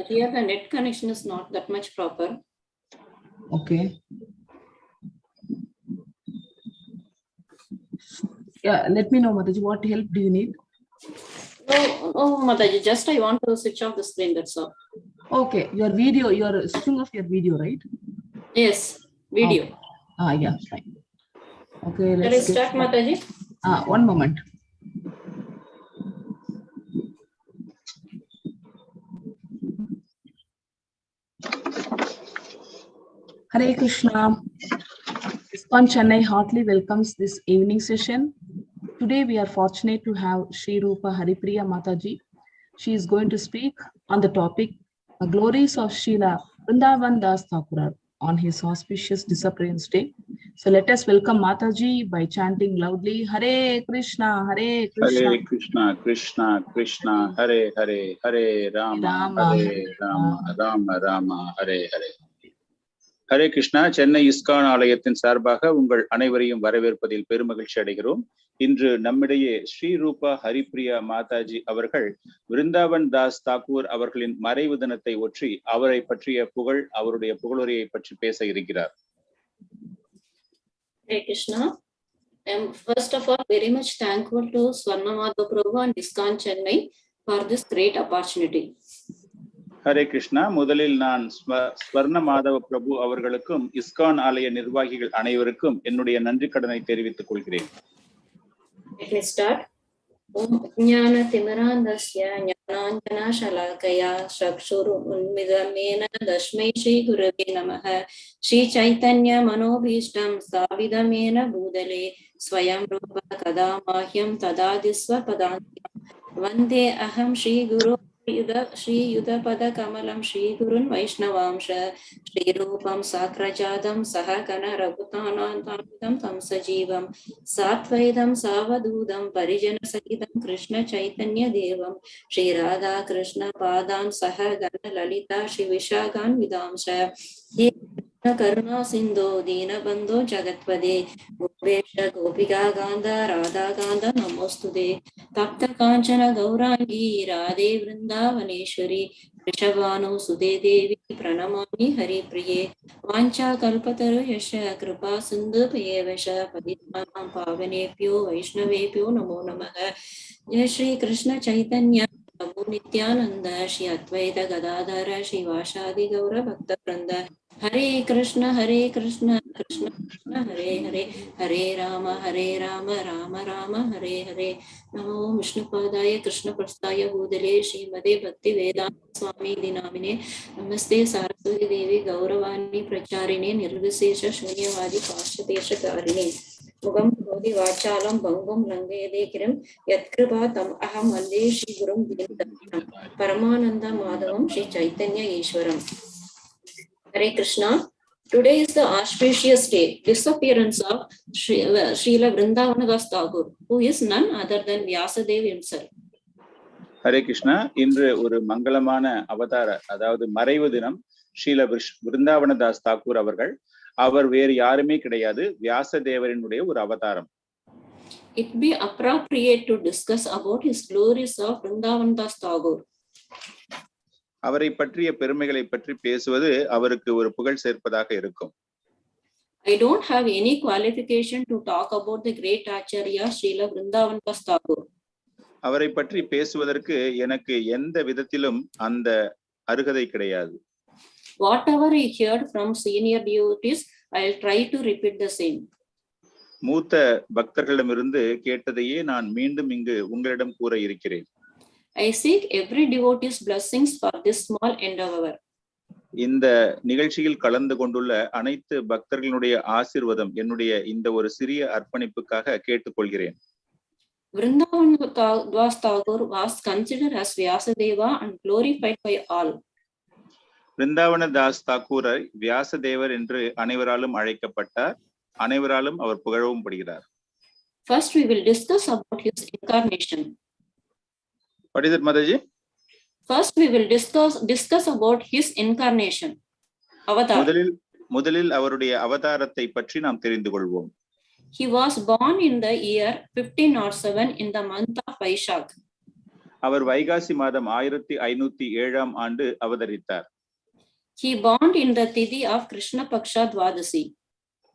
Here the net connection is not that much proper. Okay. Yeah, let me know, Mataji, what help do you need? No, Mataji, just I want to switch off the screen, that's all. Okay, your video, you're switching off your video, right? Yes, video. Okay. Yeah, fine. Okay, let's start, Mataji. One moment. Hare Krishna. ISKCON Chennai heartily welcomes this evening session. Today we are fortunate to have Srirupa Haripriya Mataji. She is going to speak on the topic Glories of Srila Vrindavan Thakur on his auspicious disappearance day. So let us welcome Mataji by chanting loudly Hare Krishna, Hare Krishna. Hare Krishna, Krishna Krishna, Hare Hare, Hare Rama, Hare Rama, Rama Rama, Hare Hare. Hare Krishna. Chennai ISKCON ஆலயத்தின் சார்பாக உங்கள் அனைவரையும் வரவேற்பதில் பெருமகிழ்ச்சி அடைகிறோம். இன்று நம்மிடையே ஸ்ரீரூபா ஹரிப்பிரியா மாதாஜி அவர்கள் விருந்தாவன் தாஸ் தாக்கூர் அவர்களின் மறைவு தினத்தை ஒற்றி அவரை பற்றிய அவருடைய புகழுரையை பற்றி பேச இருக்கிறார். Hare Krishna. I am first of all very much thankful to Swarnamadha Prabhu and ISKCON Chennai for this great opportunity. Hare Krishna. முதலில் நான் ஸ்வர்ண மாதவ பிரபு அவர்களுக்கும் இஸ்கான் ஆலய நிர்வாகிகள் அனைவருக்கும் என்னுடைய நன்றி கடனை தெரிவித்துக் கொள்கிறேன். Let me start. Om Jnana Timirandasya Jnananjana Shalakaya Chakshuru Unmidamena Dasmai Shri Gurave Namaha Shri Chaitanya Manobhishtam Savidamena Bhudale Swayam Rupa Kada Mahyam Tadadisva Padantyam Vande Aham Shri Guru Shri Yudapada Kamalam Shri Gurun Vaishnavamsha Shri Rupam Sakrajadam Sahagana Ragutanantamidam Tamsajivam Satvaidam Savadudam Parijana Sahitam Krishna Chaitanya Devam Shri Radha Krishna Padam Sahagana Lalita Shri Vishagan Vidamsha Karuna Sindhu Dina Bandho Jagatpade Gopesha Gopika Ganda Radha Ganda Namostude Tapta Kanchana Gaurangi Radhe Vrindavaneshwari Rishabhanu Sude Devi Pranamami Haripriye Vancha Kalpataru Yasha Kripa Sindhu Payevasha Paditmanam Pavanepyo Vaishnavepyo Namo Namaha Jai Shri Krishna Chaitanya Prabhu Nityananda Shri Advaita Gadadhara Shri Vashadi Gaura Bhakta Vranda Hare Krishna, Krishna Krishna, Hare Hare, Hare Rama, Rama Rama, Hare Hare. Namo Vishnupadaya Krishna Prastaya Bhudale Srimade Bhakti Vedanta Swami Dinamine Namaste Saraswati Devi Gauravani Pracharine Nirvisesha Shunyavadi Pashatesha Karine Mugam Bodhi Vachalam Bangam Langede Kiram Yatkripa Tam Aham Vande Shri Gurum Dinam Paramananda Madhavam Shri Chaitanya Ishwaram. Hare Krishna. Today is the auspicious day, disappearance of Srila Vrindavan Thakur, who is none other than Vyasadeva himself. Hare Krishna. இன்று ஒரு மங்களமான அவதார, அதாவது மறைவு தினம். ஸ்ரீல விருந்தாவனதாஸ் தாக்கூர் அவர்கள், அவர் வேறு யாருமே கிடையாது, வியாசதேவரினுடைய ஒரு அவதாரம். It be appropriate to discuss about his glories of Vrindavan Thakur. அவரை பற்றிய பெருமைகளை பற்றி பேசுவது அவருக்கு ஒரு புகழ் சேர்ப்பதாக இருக்கும். I don't have any qualification to talk about the great Acharya Srila Vrindavan Thakur. அவரை பற்றி பேசுவதற்கு எனக்கு எந்த விதத்திலும் அந்த அருகதை கிடையாது. Whatever I heard from senior devotees, I'll try to repeat the same. மூத்த பக்தர்களிடமிருந்து கேட்டதையே நான் மீண்டும் இங்கு உங்களிடம் கூற இருக்கிறேன். I seek every devotee's blessings for this small endeavor. இந்த நிகழ்ச்சியில் கலந்து கொண்டுள்ள அனைத்து பக்தர்களுடைய ஆசீர்வாதம் என்னுடைய இந்த ஒரு சிறிய அர்ப்பணிப்புக்காக கேட்டுக்கொள்கிறேன். Vrindavan Thakur was considered as Vyasadeva and glorified by all. விருந்தாவன Das தாக்கூரை வியாசதேவர் என்று அனைவராலும் அழைக்கப்பட்டார், அனைவராலும் அவர் புகழவும் படுகிறார். First we will discuss about his incarnation. What is it, Mataji? First we will discuss about his incarnation. Avatar. முதலில் அவருடைய அவதாரத்தை பற்றி நாம் தெரிந்து கொள்வோம். He was born in the year 1507 in the month of Vaishak. அவர் வைகாசி மாதம் 1507 ஆண்டு அவதரித்தார். He born in the Tithi of Krishna Paksha Dwadasi.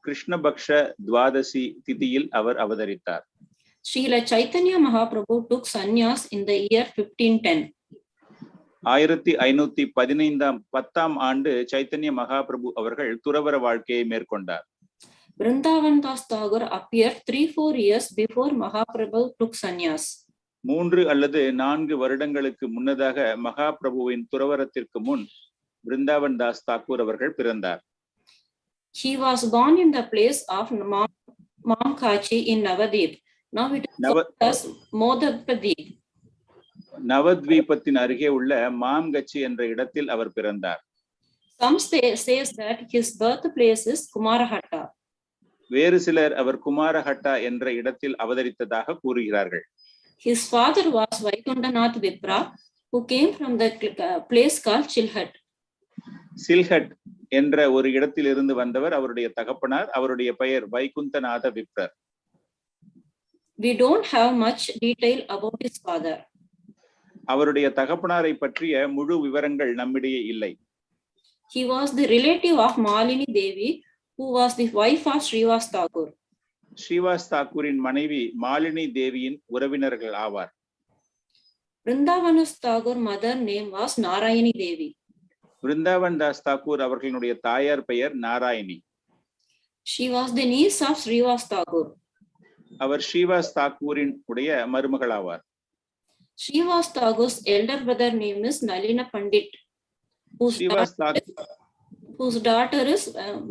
கிருஷ்ணபக்ஷ துவாதசி திதியில் அவர் அவதரித்தார். Srila Chaitanya Mahaprabhu took sannyas in the year 1510. 1510 ஆண்டு சைத்தன்ய மகாபிரபு அவர்கள் துறவற வாழ்க்கையை மேற்கொண்டார். Vrindavan Thakur appeared 3-4 years before Mahaprabhu took sannyas. 3 அல்லது 4 வருடங்களுக்கு முன்னதாக மகாபிரபுவின் துறவரத்திற்கு முன் விருந்தாவன் தாஸ் தாக்கூர் அவர்கள் பிறந்தார். He was born in the place of Mataji in Navadvip. Now it is called as Modapadi. நவத்வீபத்தின் அருகே உள்ள மாம்கச்சி என்ற இடத்தில் அவர் பிறந்தார். Some says that his birthplace is Kumarahatta. வேறு சிலர் அவர் குமாரஹட்டா என்ற இடத்தில் அவதரித்ததாக கூறுகிறார்கள். His father was Vaikundanath Vipra, who came from the place called Chilhat. சில்ஹட் என்ற ஒரு இடத்தில் இருந்து வந்தவர் அவருடைய தகப்பனார். அவருடைய பெயர் Vaikunthanatha விப்ரர். We don't have much detail about his father. அவருடைய தகப்பனாரை பற்றிய முழு விவரங்கள் நம்மிடையே இல்லை. He was the relative of Malini Devi, who was the wife of Srivas Thakur. Srivas தாக்கூரின் மனைவி மாலினி தேவியின் உறவினர்கள் ஆவார். Vrindavan Thakur mother name was Narayani Devi. Vrindavan Das Thakur அவர்களுடைய தாயார் பெயர் Narayani. She was the niece of Srivas Thakur. அவர் ஸ்ரீவாஸ் தாக்கூரின் உடைய மருமகள் ஆவார். Srivas Thakur's elder brother name is Nalina Pandit, whose daughter is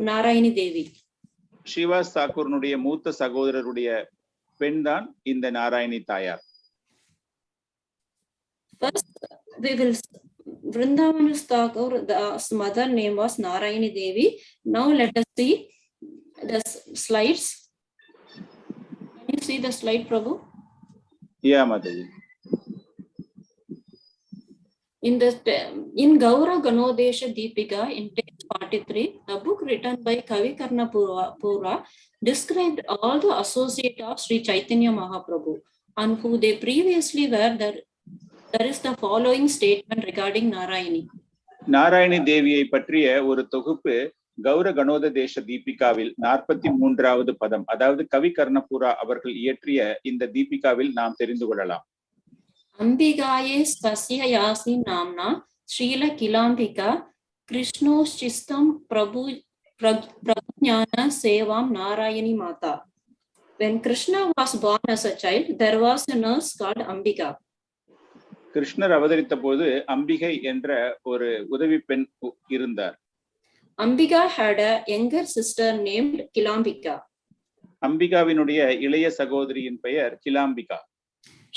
Narayani Devi. Srivas தாக்கூருடைய மூத்த சகோதரருடைய பெண் தான் இந்த நாராயணி தாயார். First, we will Vrindavan Thakur's mother name was Narayani Devi. Now let us see the slides. Can you see the slide, Prabhu? Yeah, Mataji. In Gaura Ganodesha Deepika in text 43, a book written by Kavi Karnapura described all the associates of Sri Chaitanya Mahaprabhu and who they previously were. There is the following statement regarding Narayani. Narayani தேவியை பற்றிய ஒரு தொகுப்பு கௌர கணோத தேச தீபிகாவில் 43வது பதம், அதாவது கவி கர்ணபுரா அவர்கள் இயற்றிய இந்த தீபிகாவில் நாம் தெரிந்து கொள்ளலாம். Ambigaye Stasya Yasi Namna Srila Kilambika Krishnochistam Prabhunyana Sevam Narayani Mata. When Krishna was born as a child, there was a nurse called Ambika. கிருஷ்ணர் அவதரித்த போது அம்பிகை என்ற ஒரு உதவி பெண் இருந்தார். Ambika had a younger sister named Kilambika. அம்பிகாவினுடைய இளைய சகோதரியின் பெயர் கிலாம்பிகா.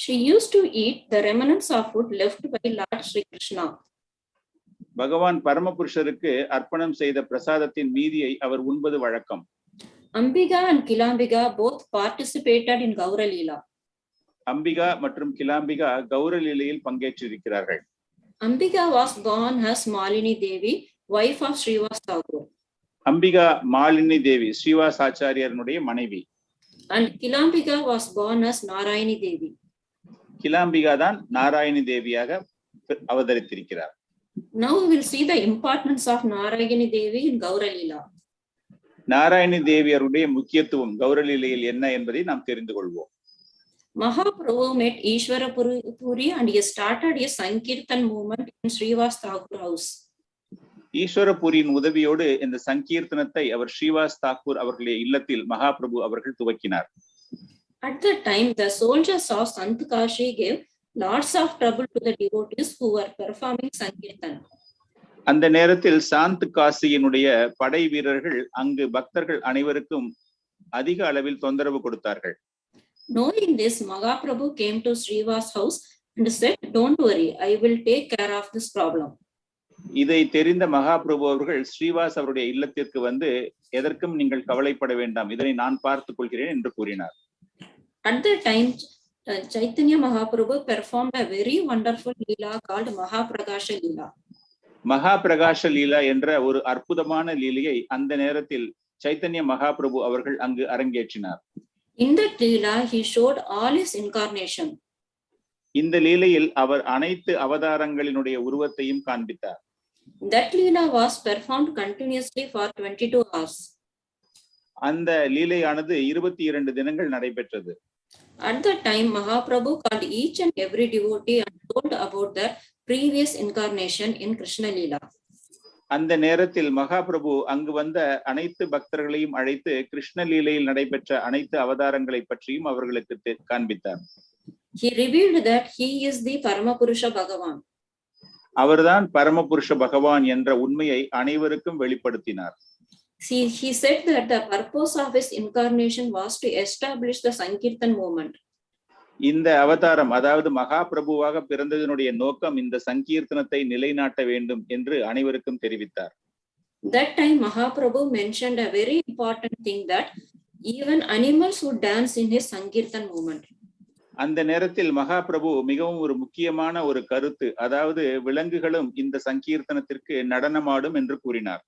She used to eat the remnants of food left by Lord Sri Krishna. பகவான் பரமபுருஷருக்கு அர்ப்பணம் செய்த பிரசாதத்தின் மீதியை அவர் உண்பது வழக்கம். Ambika and Kilambika both participated in Gaura Leela. Ambika மற்றும் கிலாம்பிகா Gaura லீலையில் பங்கேற்றிருக்கிறார்கள். Ambika was born as Malini Devi, wife of Srivas Thakur. Ambika Malini தேவி ஸ்ரீவாஸ் ஆச்சாரியனுடைய மனைவி. And Kilambika was born as Narayani Devi. கிலாம்பிகா தான் Narayani தேவியாக அவதரித்திருக்கிறார். Now we will see the importance of Narayani Devi in Gaura Leela. Narayani தேவியருடைய முக்கியத்துவம் கௌர லீலையில் என்ன என்பதை நாம் தெரிந்து கொள்வோம். Mahaprabhu met Ishvara Puri and he started a Sankirtan movement in Srivas Thakur house. ஈஸ்வரபுரியின் உதவியோடு இந்த சங்கீர்த்தனத்தை அவர் ஸ்ரீவாஸ் தாக்கூர் அவர்களுடைய இல்லத்தில் மகாபிரபு அவர்கள் துவக்கினார். At that time, the soldiers of Sant Kashi gave lots of trouble to the devotees who were performing Sankirtan. அந்த நேரத்தில் சாந்த் காசியினுடைய படை வீரர்கள் அங்கு பக்தர்கள் அனைவருக்கும் அதிக அளவில் தொந்தரவு கொடுத்தார்கள். Knowing this, Mahaprabhu came to Srivas house and said, "Don't worry, I will take care of this problem." இதை தெரிந்த மகாபிரபு அவர்கள் ஸ்ரீவாஸ் அவருடைய இல்லத்திற்கு வந்து, எதற்கும் நீங்கள் கவலைப்பட வேண்டாம், இதனை நான் பார்த்துக் கொள்கிறேன் என்று கூறினார். At that time, Chaitanya Mahaprabhu performed a very wonderful leela called Mahapragasha Leela. மகாபிரகாஷ லீலா என்ற ஒரு அற்புதமான லீலையை அந்த நேரத்தில் சைத்தன்ய மகாபிரபு அவர்கள் அங்கு அரங்கேற்றினார். In that leela, he showed all his incarnation. இந்த லீலையில் அவர் அனைத்து அவதாரங்களினுடைய உருவத்தையும் காண்பித்தார். That Leela was performed continuously for 22 hours. அந்த லீலையானது 22 தினங்கள் நடைபெற்றது. At that time, Mahaprabhu called each and every devotee and told about their previous incarnation in Krishna Leela. அந்த நேரத்தில் மகாபிரபு அங்கு வந்த அனைத்து பக்தர்களையும் அழைத்து கிருஷ்ண லீலையில் நடைபெற்ற அனைத்து அவதாரங்களை பற்றியும் அவர்களுக்கு காண்பித்தார். He revealed that he is the Paramapurusha Bhagavan. அவர்தான் பரமபுருஷ பகவான் என்ற உண்மையை அனைவருக்கும் வெளிப்படுத்தினார். He said that the purpose of his incarnation was to establish the Sankirtan movement. இந்த அவதாரம் அதாவது மகாபிரபுவாக பிறந்ததனுடைய நோக்கம் இந்த சங்கீர்த்தனத்தை நிலைநாட்ட வேண்டும் என்று அனைவருக்கும் தெரிவித்தார். That time Mahaprabhu mentioned a very important thing, that even animals would dance in his Sankirtan movement. அந்த நேரத்தில் மகாபிரபு மிகவும் ஒரு முக்கியமான ஒரு கருத்து, அதாவது விலங்குகளும் இந்த சங்கீர்த்தனத்திற்கு நடனமாடும் என்று கூறினார்.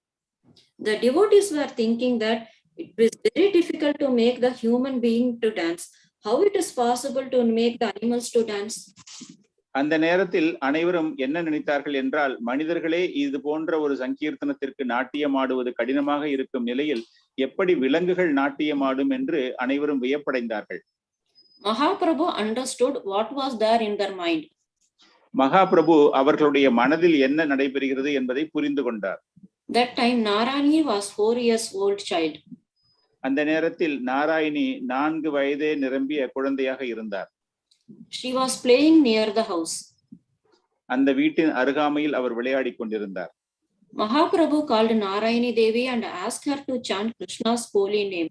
The devotees were thinking that it is very difficult to make the human being to dance. How it is possible to make the animals to dance? அந்த நேரத்தில் அனைவரும் என்ன நினைத்தார்கள் என்றால், மனிதர்களே இது போன்ற ஒரு சங்கீர்த்தனத்திற்கு நாட்டியமாடுவது கடினமாக இருக்கும் நிலையில் எப்படி விலங்குகள் நாட்டியமாடும் என்று அனைவரும் வியப்படைந்தார்கள். Mahaprabhu understood what was there in their mind. Mahaprabhu அவர்களுடைய மனதில் என்ன நடைபெறுகிறது என்பதை புரிந்து கொண்டார். That time Narayani was 4 years old child. அந்த நேரத்தில் நாராயணி 4 வயதே நிரம்பிய குழந்தையாக இருந்தார். She was playing near the house. அந்த வீட்டின் அருகாமையில் அவர் விளையாடிக் கொண்டிருந்தார். Mahaprabhu called Narayani Devi and asked her to chant Krishna's holy name.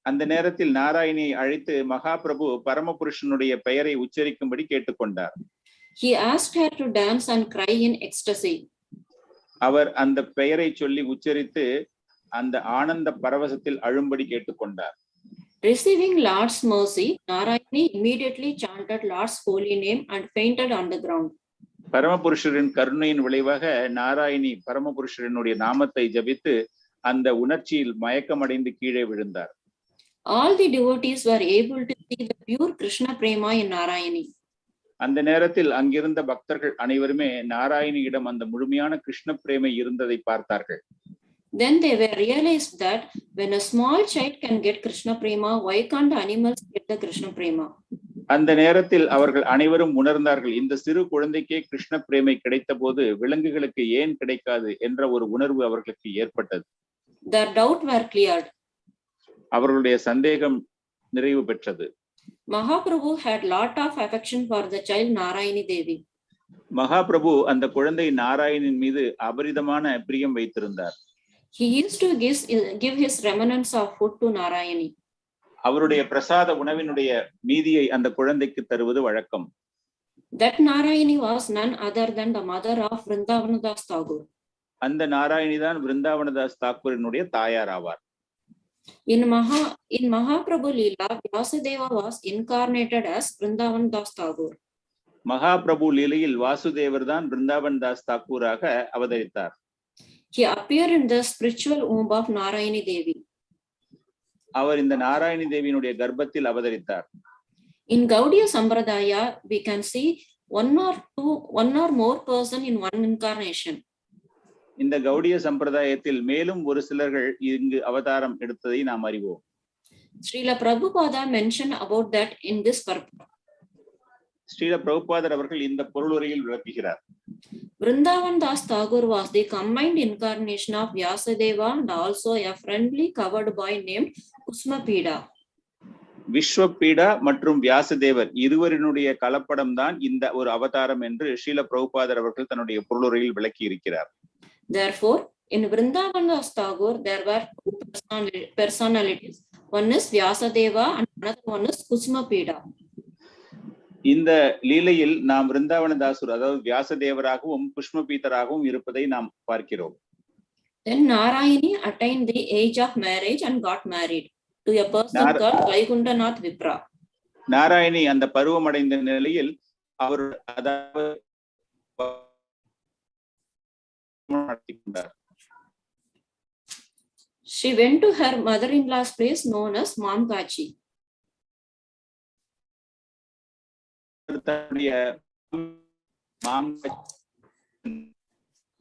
அந்த நேரத்தில் நாராயணியை அழைத்து மகாபிரபு பரமபுருஷனுடைய பெயரை உச்சரிக்கும்படி கேட்டுக்கொண்டார். He asked her to dance and cry in ecstasy. அவர் அந்த பெயரை சொல்லி உச்சரித்து அந்த ஆனந்த பரவசத்தில் அழும்படி கேட்டுக்கொண்டார். Receiving Lord's mercy, Narayani immediately chanted Lord's holy name and fainted on the ground. பரமபுருஷரின் கருணையின் விளைவாக நாராயணி பரமபுருஷரினுடைய நாமத்தை ஜபித்து அந்த உணர்ச்சியில் மயக்கமடைந்து கீழே விழுந்தார். All the devotees were able to see the pure Krishna prema in Narayani. அந்த நேரத்தில் அங்கிருந்த பக்தர்கள் அனைவருமே நாராயணியிடம் அந்த முழுமையான கிருஷ்ண பிரேமை இருந்ததை பார்த்தார்கள். Then they were realized that when a small child can get Krishna prema, why can't animals get the Krishna prema? அந்த நேரத்தில் அவர்கள் அனைவரும் உணர்ந்தார்கள், இந்த சிறு குழந்தைக்கே கிருஷ்ண பிரேமை கிடைத்த போது விலங்குகளுக்கு ஏன் கிடைக்காது என்ற ஒரு உணர்வு அவர்களுக்கு ஏற்பட்டது. Their doubt were cleared. அவர்களுடைய சந்தேகம் நிறைவு பெற்றது. Mahaprabhu had lot of affection for the child Narayani Devi. Mahaprabhu அந்த குழந்தை நாராயணின் மீது அபரிதமான பிரியம் வைத்திருந்தார். He used to give his remnants of food to Narayani. அவருடைய பிரசாத உணவினுடைய மீதியை அந்த குழந்தைக்கு தருவது வழக்கம். That Narayani was none other than the mother of Vrindavan Thakur. அந்த நாராயணி தான் விருந்தாவனதாஸ் தாக்கூரினுடைய தாயார் ஆவார். In Mahaprabhu Leela, Vyasadeva was incarnated as Vrindavan Thakur. Mahaprabhu லீலையில் Vasudevar தான் விருந்தாவன் தாஸ் தாக்கூராக அவதரித்தார். He appeared in the spiritual womb of Narayani Devi. அவர் இந்த நாராயணி தேவியினுடைய கர்ப்பத்தில் அவதரித்தார். In Gaudiya Sampradaya, we can see one or more person in one incarnation. இந்த கௌடிய சம்பிரதாயத்தில் மேலும் ஒரு சிலர்கள் இங்கு அவதாரம் எடுத்ததை நாம் அறிவோம். Srila Prabhupada mentioned about that in this purport. Srila பிரபுபாதர் அவர்கள் இந்த பொருளுரையில் விளக்குகிறார். Vrindavan Das Thakur was the combined incarnation of Vyasadeva and also a friendly covered boy named Kusmapida. விஸ்வபீடா மற்றும் வியாசதேவர் இருவரினுடைய கலப்படம் தான் இந்த ஒரு அவதாரம் என்று ஸ்ரீல பிரபுபாதர் அவர்கள் தன்னுடைய பொருளுரையில் விளக்கி இருக்கிறார். Therefore, in Vrindavan Das Thakur, there were two personalities. One is Vyasadeva and another one is Kusmapida. இந்த லீலையில் நாம் விருந்தாவனதாசுர் அதாவது வியாசதேவராகவும் புஷ்மபீதராகவும் இருப்பதை நாம் பார்க்கிறோம். Then Narayani attained the age of marriage and got married to a person called Vaikundanath Vipra. Narayani அந்த பருவமடைந்த நிலையில் அவர் அதாவது She went to her mother-in-law's place known as Mamkachi. அவர் தன்னுடைய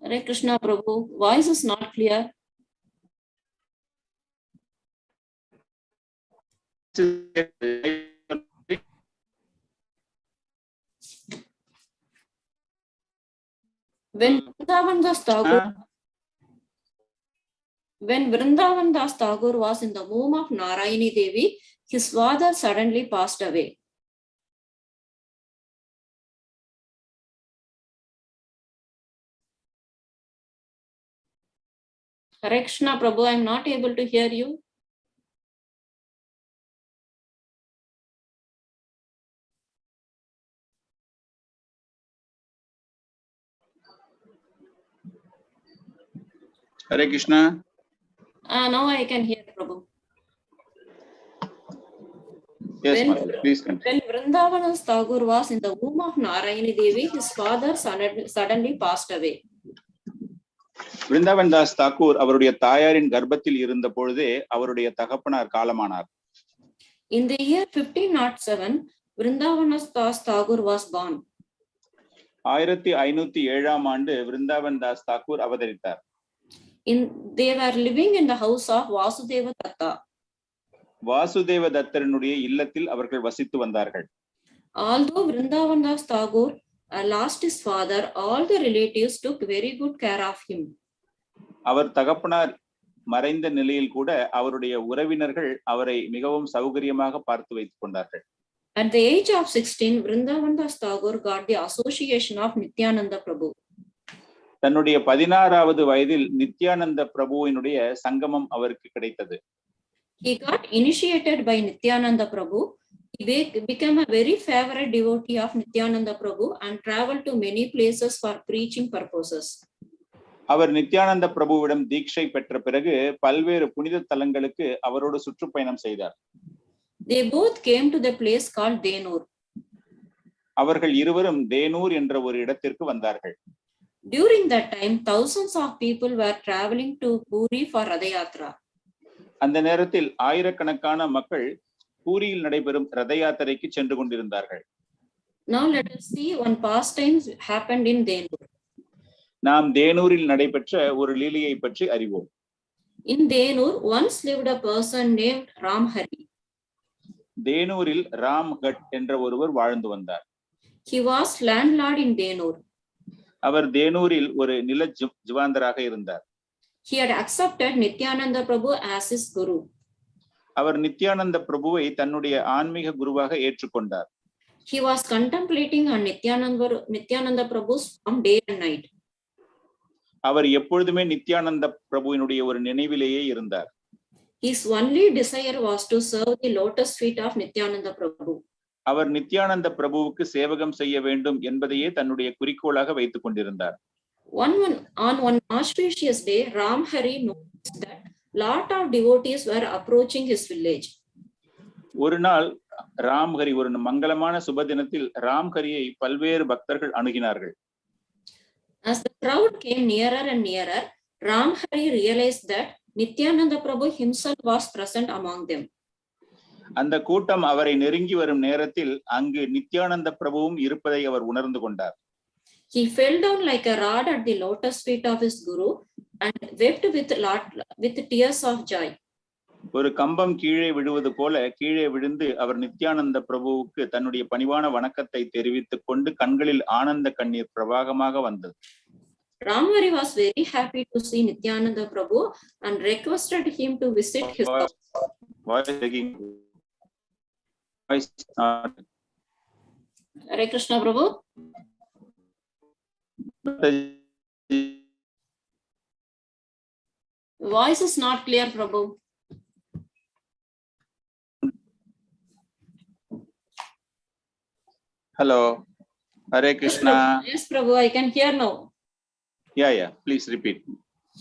Hare Krishna Prabhu, voice is not clear. When Vrindavan Das Thakur was in the womb of Narayani Devi, his father suddenly passed away. Hare Krishna Prabhu, I am not able to hear you. Hare Krishna. Now I can hear Prabhu. Yes, Mataji, please continue. When Vrindavan Thakur was in the womb of Narayani Devi, his father suddenly passed away. Vrindavan Das Thakur அவருடைய தாயாரின் கர்ப்பத்தில் இருந்த பொழுதே அவருடைய தகப்பனார் காலமானார். In the year 1507, Vrindavan Das Thakur was born. 1507 ஆண்டு விருந்தாவன் தாஸ் தாக்கூர் அவதரித்தார். They were living in the house of Vasudeva Datta. Vasudeva தத்தரனுடைய இல்லத்தில் அவர்கள் வசித்து வந்தார்கள். Although Vrindavan Das Thakur lost his father, all the relatives took very good care of him. அவர் தகப்பனார் மறைந்த நிலையில் கூட அவருடைய உறவினர்கள் அவரை மிகவும் சௌகரியமாக பார்த்து வைத்துக் கொண்டார்கள். At the age of 16, Vrindavan Das Thakur got the association of Nityananda Prabhu. தன்னுடைய 16வது வயதில் நித்யானந்த பிரபுவினுடைய சங்கமம் அவருக்கு கிடைத்தது. He got initiated by Nityananda Prabhu. He became a very favorite devotee of Nityananda Prabhu and traveled to many places for preaching purposes. அவர் நித்யானந்த பிரபுவிடம் தீட்சை பெற்ற பிறகு பல்வேறு புனித தலங்களுக்கு அவரோடு சுற்றுப்பயணம் செய்தார். They both came to the place called Denur. அவர்கள் இருவரும் தேனூர் என்ற ஒரு இடத்திற்கு வந்தார்கள். During that time, thousands of people were traveling to Puri for Ratha Yatra. அந்த நேரத்தில் ஆயிரக்கணக்கான மக்கள் பூரியில் நடைபெறும் ரத யாத்திரைக்கு சென்று கொண்டிருந்தார்கள். Now let us see one pastime happened in Denur. நாம் தேனூரில் நடைபெற்ற ஒரு லீலையை பற்றி அறிவோம். In Denur, once lived a person named Ramhari. தேனூரில் Ramgarh என்ற ஒருவர் வாழ்ந்து வந்தார். He was landlord in Denur. அவர் தேனூரில் ஒரு நில ஜுவாந்தராக இருந்தார். He had accepted Nityananda Prabhu as his guru. அவர் நித்யானந்த பிரபுவை தன்னுடைய ஆன்மீக குருவாக ஏற்றுக்கொண்டார். He was contemplating on Nityananda Prabhu's form day and night. அவர் எப்பொழுதுமே நித்யானந்த பிரபுவினுடைய ஒரு நினைவிலேயே இருந்தார். His only desire was to serve the lotus feet of Nityananda Prabhu. அவர் நித்யானந்த பிரபுவுக்கு சேவகம் செய்ய வேண்டும் என்பதையே தன்னுடைய குறிக்கோளாக வைத்துக் கொண்டிருந்தார். On one auspicious day, Ramhari noticed that lot of devotees were approaching his village. ஒரு நாள் ராம்ஹரி ஒரு மங்களமான சுப தினத்தில் ராம்ஹரியை பல்வேறு பக்தர்கள் அணுகினார்கள். As the crowd came nearer and nearer, Ramhari realized that Nityananda Prabhu himself was present among them. அந்த கூட்டம் அவரை நெருங்கி வரும் நேரத்தில் அங்கு நித்யானந்த பிரபுவும் இருப்பதை அவர் உணர்ந்து கொண்டார். He fell down like a rod at the lotus feet of his guru and wept with tears of joy. ஒரு கம்பம் கீழே விழுவது போல கீழே விழுந்து அவர் நித்யானந்த பிரபுவுக்கு தன்னுடைய பணிவான வணக்கத்தை தெரிவித்துக் கொண்டு கண்களில் ஆனந்த கண்ணீர் பிரவாகமாக வந்தது. Ramhari was very happy to see Nityananda Prabhu and requested him to visit his house. Hare Krishna Prabhu. Voice is not clear, Prabhu. Hello. Hare Krishna. Yes, Prabhu, I can hear now. Yeah. Please repeat.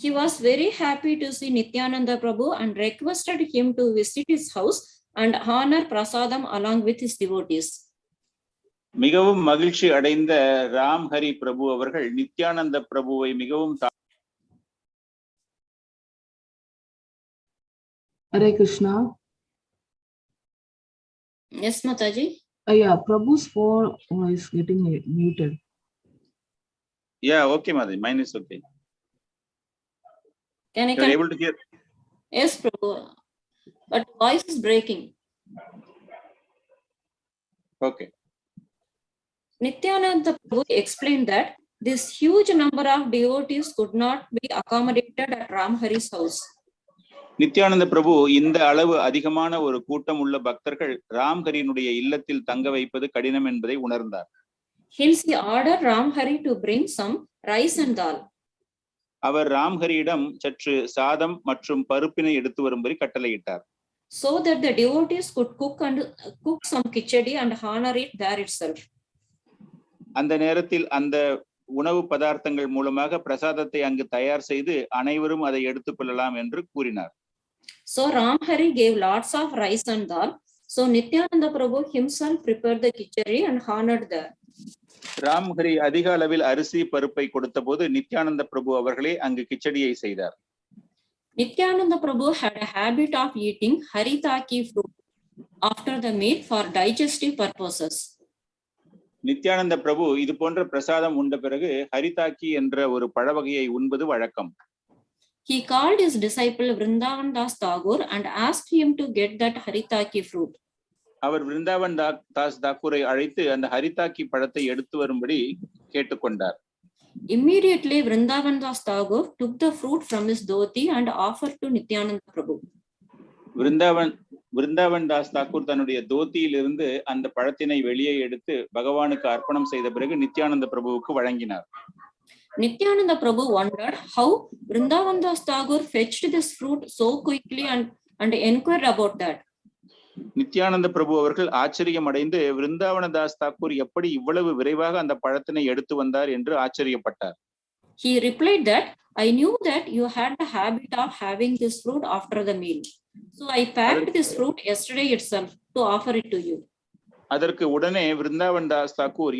He was very happy to see Nityananda Prabhu and requested him to visit his house and honor prasadam along with his devotees. மிகவும் மகிழ்ச்சி அடைந்த ராம்ஹரி பிரபு அவர்கள் நித்யானந்த பிரபுவை மிகவும் Hare Krishna. Yes, Mataji. Yeah, Prabhu's phone is getting muted. Yeah, okay, Mataji. Mine is okay. Can I You're able to hear? Yes, Prabhu. But voice is breaking. Okay. Nityananda Prabhu explained that this huge number of devotees could not be accommodated at Ramhari's house. Nityananda பிரபு இந்த அளவு அதிகமான ஒரு கூட்டம் உள்ள பக்தர்கள் ராம்ஹரியினுடைய இல்லத்தில் தங்க வைப்பது கடினம் என்பதை உணர்ந்தார். Hence he ordered Ramhari to bring some rice and dal. அவர் ராம்ஹரியிடம் சற்று சாதம் மற்றும் பருப்பினை எடுத்து வரும்படி கட்டளையிட்டார். So that the devotees could cook some khichdi and honor it there itself. அந்த நேரத்தில் அந்த உணவு பதார்த்தங்கள் மூலமாக பிரசாதத்தை அங்கு தயார் செய்து அனைவரும் அதை எடுத்துக் கொள்ளலாம் என்று கூறினார். So Ramhari gave lots of rice and dal. So Nityananda Prabhu himself prepared the khichdi and honored there. ராம்ஹரி அதிக அளவில் அரிசி பருப்பை கொடுத்த போது நித்யானந்த பிரபு அவர்களே அங்கு கிச்சடியை செய்தார். Nityananda Prabhu had a habit of eating haritaki fruit after the meal for digestive purposes. Nityananda பிரபு இது போன்ற பிரசாதம் உண்ட பிறகு ஹரிதாக்கி என்ற ஒரு பழவகையை உண்பது வழக்கம். He called his disciple Vrindavan Das Thakur and asked him to get that haritaki fruit. அவர் விருந்தாவன் தாஸ் தாக்கூரை அழைத்து அந்த ஹரிதாக்கி பழத்தை எடுத்து வரும்படி கேட்டுக்கொண்டார். Immediately Vrindavan Das Thakur took the fruit from his dhoti and offered to Nityananda Prabhu. Vrindavan Das Thakur தன்னுடைய தோத்தியில் இருந்து அந்த பழத்தினை வெளியே எடுத்து பகவானுக்கு அர்ப்பணம் செய்த பிறகு நித்யானந்த பிரபுவுக்கு வழங்கினார். Nityananda Prabhu wondered how Vrindavan Das Thakur fetched this fruit so quickly and inquired about that. Nityananda பிரபு அவர்கள் ஆச்சரியம் அடைந்து விருந்தாவன தாஸ் தாக்கூர் எப்படி இவ்வளவு விரைவாக அந்த பழத்தினை எடுத்து வந்தார் என்று ஆச்சரியப்பட்டார். He replied that I knew that you had the habit of having this fruit after the meal. So I packed this fruit yesterday itself to offer it to you. அதற்கு உடனே விருந்தாவன் தாஸ் தாக்கூர்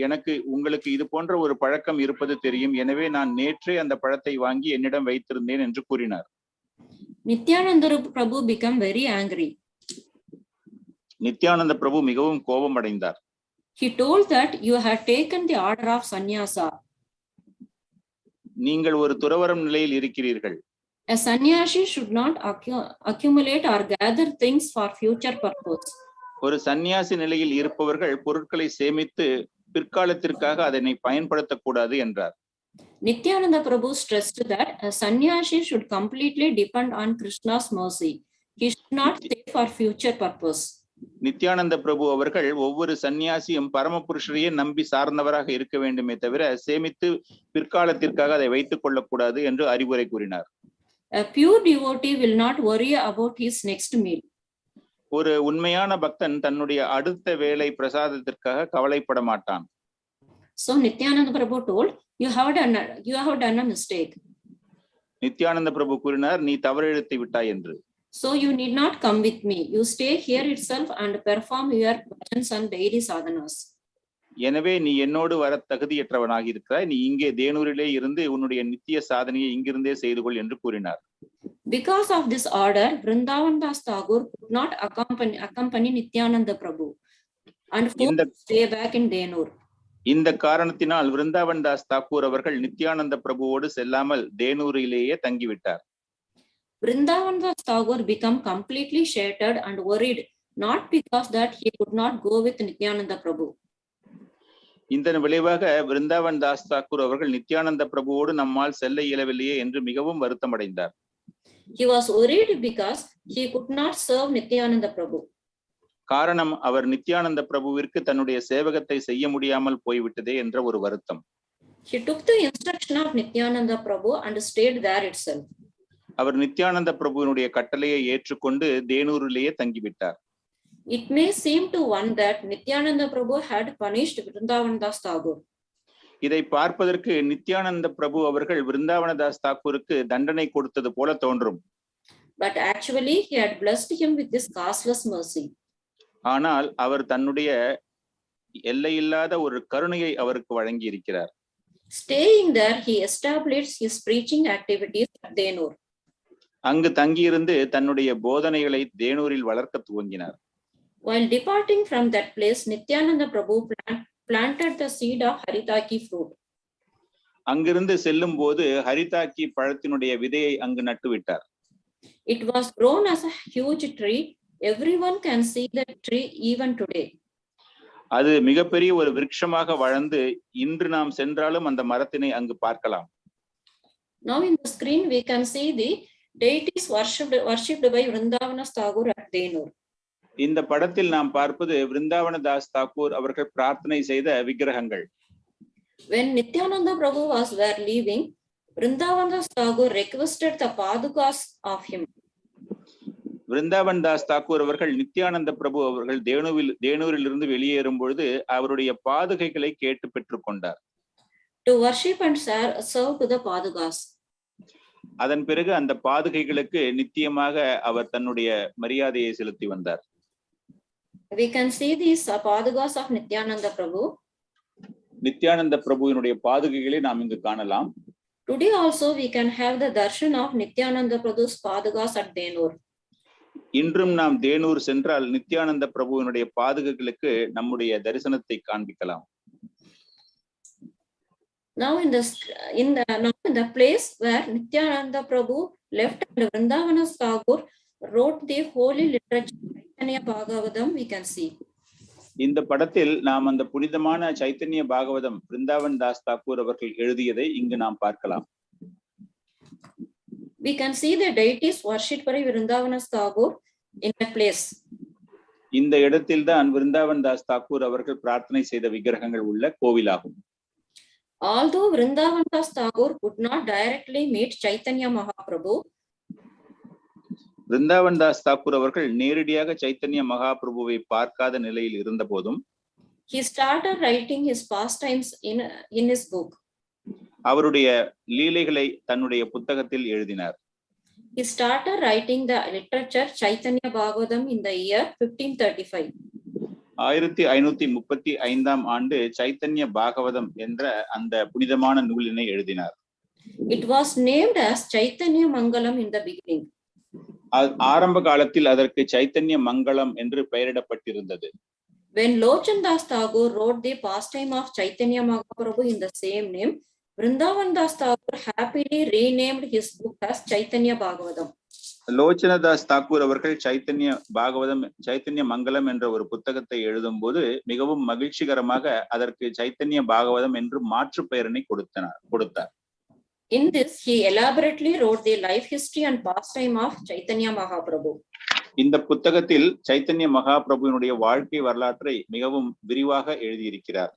உங்களுக்கு இது போன்ற ஒரு பழக்கம் இருப்பது தெரியும், எனவே நான் நேற்றே அந்த பழத்தை வாங்கி என்னிடம் வைத்திருந்தேன் என்று கூறினார். Nityananda Prabhu became very angry. Nityananda பிரபு மிகவும் கோபம் அடைந்தார். He told that you had taken the order of sannyasa. நீங்கள் ஒரு துறவரம் நிலையில் இருக்கிறீர்கள். A sannyasi should not accumulate or gather things for future purpose. ஒரு சன்னியாசி நிலையில் இருப்பவர்கள் பொருட்களை சேமித்து பிற்காலத்திற்காக அதனை பயன்படுத்தக்கூடாது என்றார். Nityananda Prabhu stressed that a sannyasi should completely depend on Krishna's mercy. He should not save for future purpose. Nityananda பிரபு அவர்கள் ஒவ்வொரு சன்னியாசியும் பரமபுருஷரையே நம்பி சார்ந்தவராக இருக்க வேண்டுமே தவிர சேமித்து பிற்காலத்திற்காக அதை வைத்துக் கொள்ளக்கூடாது என்று அறிவுரை கூறினார். A pure devotee will not worry about his next meal. ஒரு உண்மையான பக்தன் தன்னுடைய அடுத்த வேளை பிரசாதத்திற்காக கவலைப்பட மாட்டான். So Nityananda Prabhu told, you have done a mistake. Nityananda பிரபு கூறினார், நீ தவறிழைத்து விட்டாய் என்று. So you need not come with me. You stay here itself and perform your bhajans and daily sadhanas. எனவே நீ என்னோடு வர தகுதியற்றவனாக இருக்கிறாய், நீ இங்கே தேனூரிலே இருந்து உன்னுடைய நித்திய சாதனையை இங்கிருந்தே செய்து கொள் என்று கூறினார். Because of this order, Vrindavan Das Thakur could not accompany Nityananda Prabhu and forced to stay back in Denur. இந்த காரணத்தினால் விருந்தாவன் தாஸ் தாக்கூர் அவர்கள் நித்யானந்த பிரபுவோடு செல்லாமல் தேனூரிலேயே தங்கிவிட்டார். Vrindavan Das Thakur became completely shattered and worried, not because that he could not go with Nityananda Prabhu. இந்த விளைவாக விருந்தாவன் தாஸ் தாக்கூர் அவர்கள் நித்யானந்த பிரபுவோடு நம்மால் செல்ல இயலவில்லையே என்று மிகவும் வருத்தம் அடைந்தார். He was worried because he could not serve Nityananda Prabhu. காரணம் அவர் நித்யானந்த பிரபுவிற்கு தன்னுடைய சேவகத்தை செய்ய முடியாமல் போய்விட்டதே என்ற ஒரு வருத்தம். He took the instruction of Nityananda Prabhu and stayed there itself. அவர் நித்யானந்த பிரபுவினுடைய கட்டளையை ஏற்றுக்கொண்டு தேனூரிலேயே தங்கிவிட்டார். It may seem to one that Nityananda Prabhu had punished Vrindavan Das Thakur. இதை பார்ப்பதற்கு நித்யானந்த பிரபு அவர்கள் விருந்தாவன தாஸ் தாக்கூருக்கு தண்டனை கொடுத்தது போல தோன்றும். But actually he had blessed him with this causeless mercy. ஆனால் அவர் தன்னுடைய எல்லையில்லாத ஒரு கருணையை அவருக்கு வழங்கி இருக்கிறார். Staying there, he established his preaching activities at Denur. அங்கு தங்கியிருந்து தன்னுடைய போதனைகளை தேனூரில் வளர்க்க துவங்கினார். While departing from that place, Nityananda Prabhu planted the seed of Haritaki fruit. அங்கிருந்து செல்லும் போது ஹரிதாக்கி பழத்தினுடைய விதையை அங்கு நட்டுவிட்டார். It was grown as a huge tree. Everyone can see that tree even today. அது மிகப்பெரிய ஒரு விருட்சமாக வளர்ந்து இன்று நாம் சென்றாலும் அந்த மரத்தினை அங்கு பார்க்கலாம். Now in the screen we can see the deities worshipped by Vrindavan Thakur at Denur. இந்த படத்தில் நாம் பார்ப்பது விருந்தாவன தாஸ் தாக்கூர் அவர்கள் பிரார்த்தனை செய்த விக்கிரகங்கள். When Nityananda Prabhu was leaving, Vrindavan Das Thakur requested the padukas of him. Vrindavan Das Thakur அவர்கள் நித்யானந்த பிரபு அவர்கள் தேனூரிலிருந்து வெளியேறும் பொழுது அவருடைய பாதுகைகளை கேட்டு பெற்றுக் கொண்டார். To worship and serve to the padukas. அதன் பிறகு அந்த பாதுகைகளுக்கு நித்தியமாக அவர் தன்னுடைய மரியாதையை செலுத்தி வந்தார். We can see these padukas of Nityananda Prabhu. Nityananda பிரபுவினுடைய பாதுகைகளை நாம் இங்கு காணலாம். Today also we can have the darshan of Nityananda Prabhu's padukas at Denur. இன்றும் நாம் தேனூர் சென்றால் நித்யானந்த பிரபுவினுடைய பாதுகைகளுக்கு நம்முடைய தரிசனத்தை காண்பிக்கலாம். Now in the place where Nityananda Prabhu left and Vrindavana Thakur wrote the holy literature Chaitanya Bhagavatam, we can see. இந்த படத்தில் நாம் அந்த புனிதமான சைத்தன்ய பாகவதம் விருந்தாவன் தாஸ் தாக்கூர் அவர்கள் எழுதியதை இங்கு நாம் பார்க்கலாம். We can see the deities worshipped by Vrindavana Thakur in that place. இந்த இடத்தில் தான் விருந்தாவன் தாஸ் தாக்கூர் அவர்கள் பிரார்த்தனை செய்த விக்கிரகங்கள் உள்ள கோவிலாகும். Although Vrindavan Das Thakur could not directly meet Chaitanya Mahaprabhu, Vrindavan Das Thakur அவர்கள் நேரடியாக சைத்தன்ய மகாபிரபுவை பார்க்காத நிலையில் இருந்த போதும் he started writing his pastimes in his book. அவருடைய லீலைகளை தன்னுடைய புத்தகத்தில் எழுதினார். He started writing the literature Chaitanya Bhagavatam in the year 1535. 1535 ஆண்டு சைத்தன்ய பாகவதம் என்ற அந்த புனிதமான நூலினை எழுதினார். It was named as Chaitanya Mangalam in the beginning. ஆரம்ப காலத்தில் அதற்கு சைத்தன்ய மங்களம் என்று பெயரிடப்பட்டிருந்தது. When Lochan Das Thakur wrote the pastime of Chaitanya Mahaprabhu in the same name, Vrindavan Das Thakur happily renamed his book as Chaitanya Bhagavatam. லோச்சனதாஸ் Thakur அவர்கள் சைத்தன்ய மங்களம் என்ற ஒரு புத்தகத்தை எழுதும் போது மிகவும் மகிழ்ச்சிகரமாக அதற்கு சைத்தன்ய பாகவதம் என்று மாற்று பெயரினை கொடுத்தார். In this, he elaborately wrote the life history and pastime of Chaitanya Mahaprabhu. இந்த புத்தகத்தில் சைத்தன்ய மகாபிரபுவினுடைய வாழ்க்கை வரலாற்றை மிகவும் விரிவாக எழுதியிருக்கிறார்.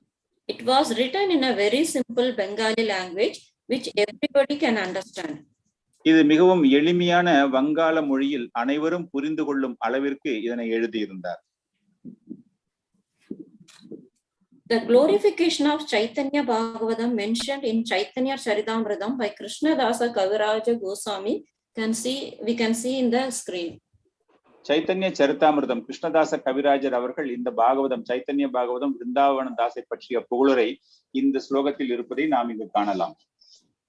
It was written in a very simple Bengali language which everybody can understand. இது மிகவும் எளிமையான வங்காள மொழியில் அனைவரும் புரிந்து கொள்ளும் அளவிற்கு இதனை எழுதியிருந்தார். The glorification of Chaitanya Bhagavatam mentioned in Chaitanya Charitamritham by Krishnadasa Kaviraja Goswami we can see in the screen. Chaitanya சரிதாமிர்தம் Krishnadasa Kavirajar அவர்கள் இந்த பாகவதம் சைத்தன்ய பாகவதம் விருந்தாவன தாசை பற்றிய புகழுரை இந்த ஸ்லோகத்தில் இருப்பதை நாம் இங்கு காணலாம்.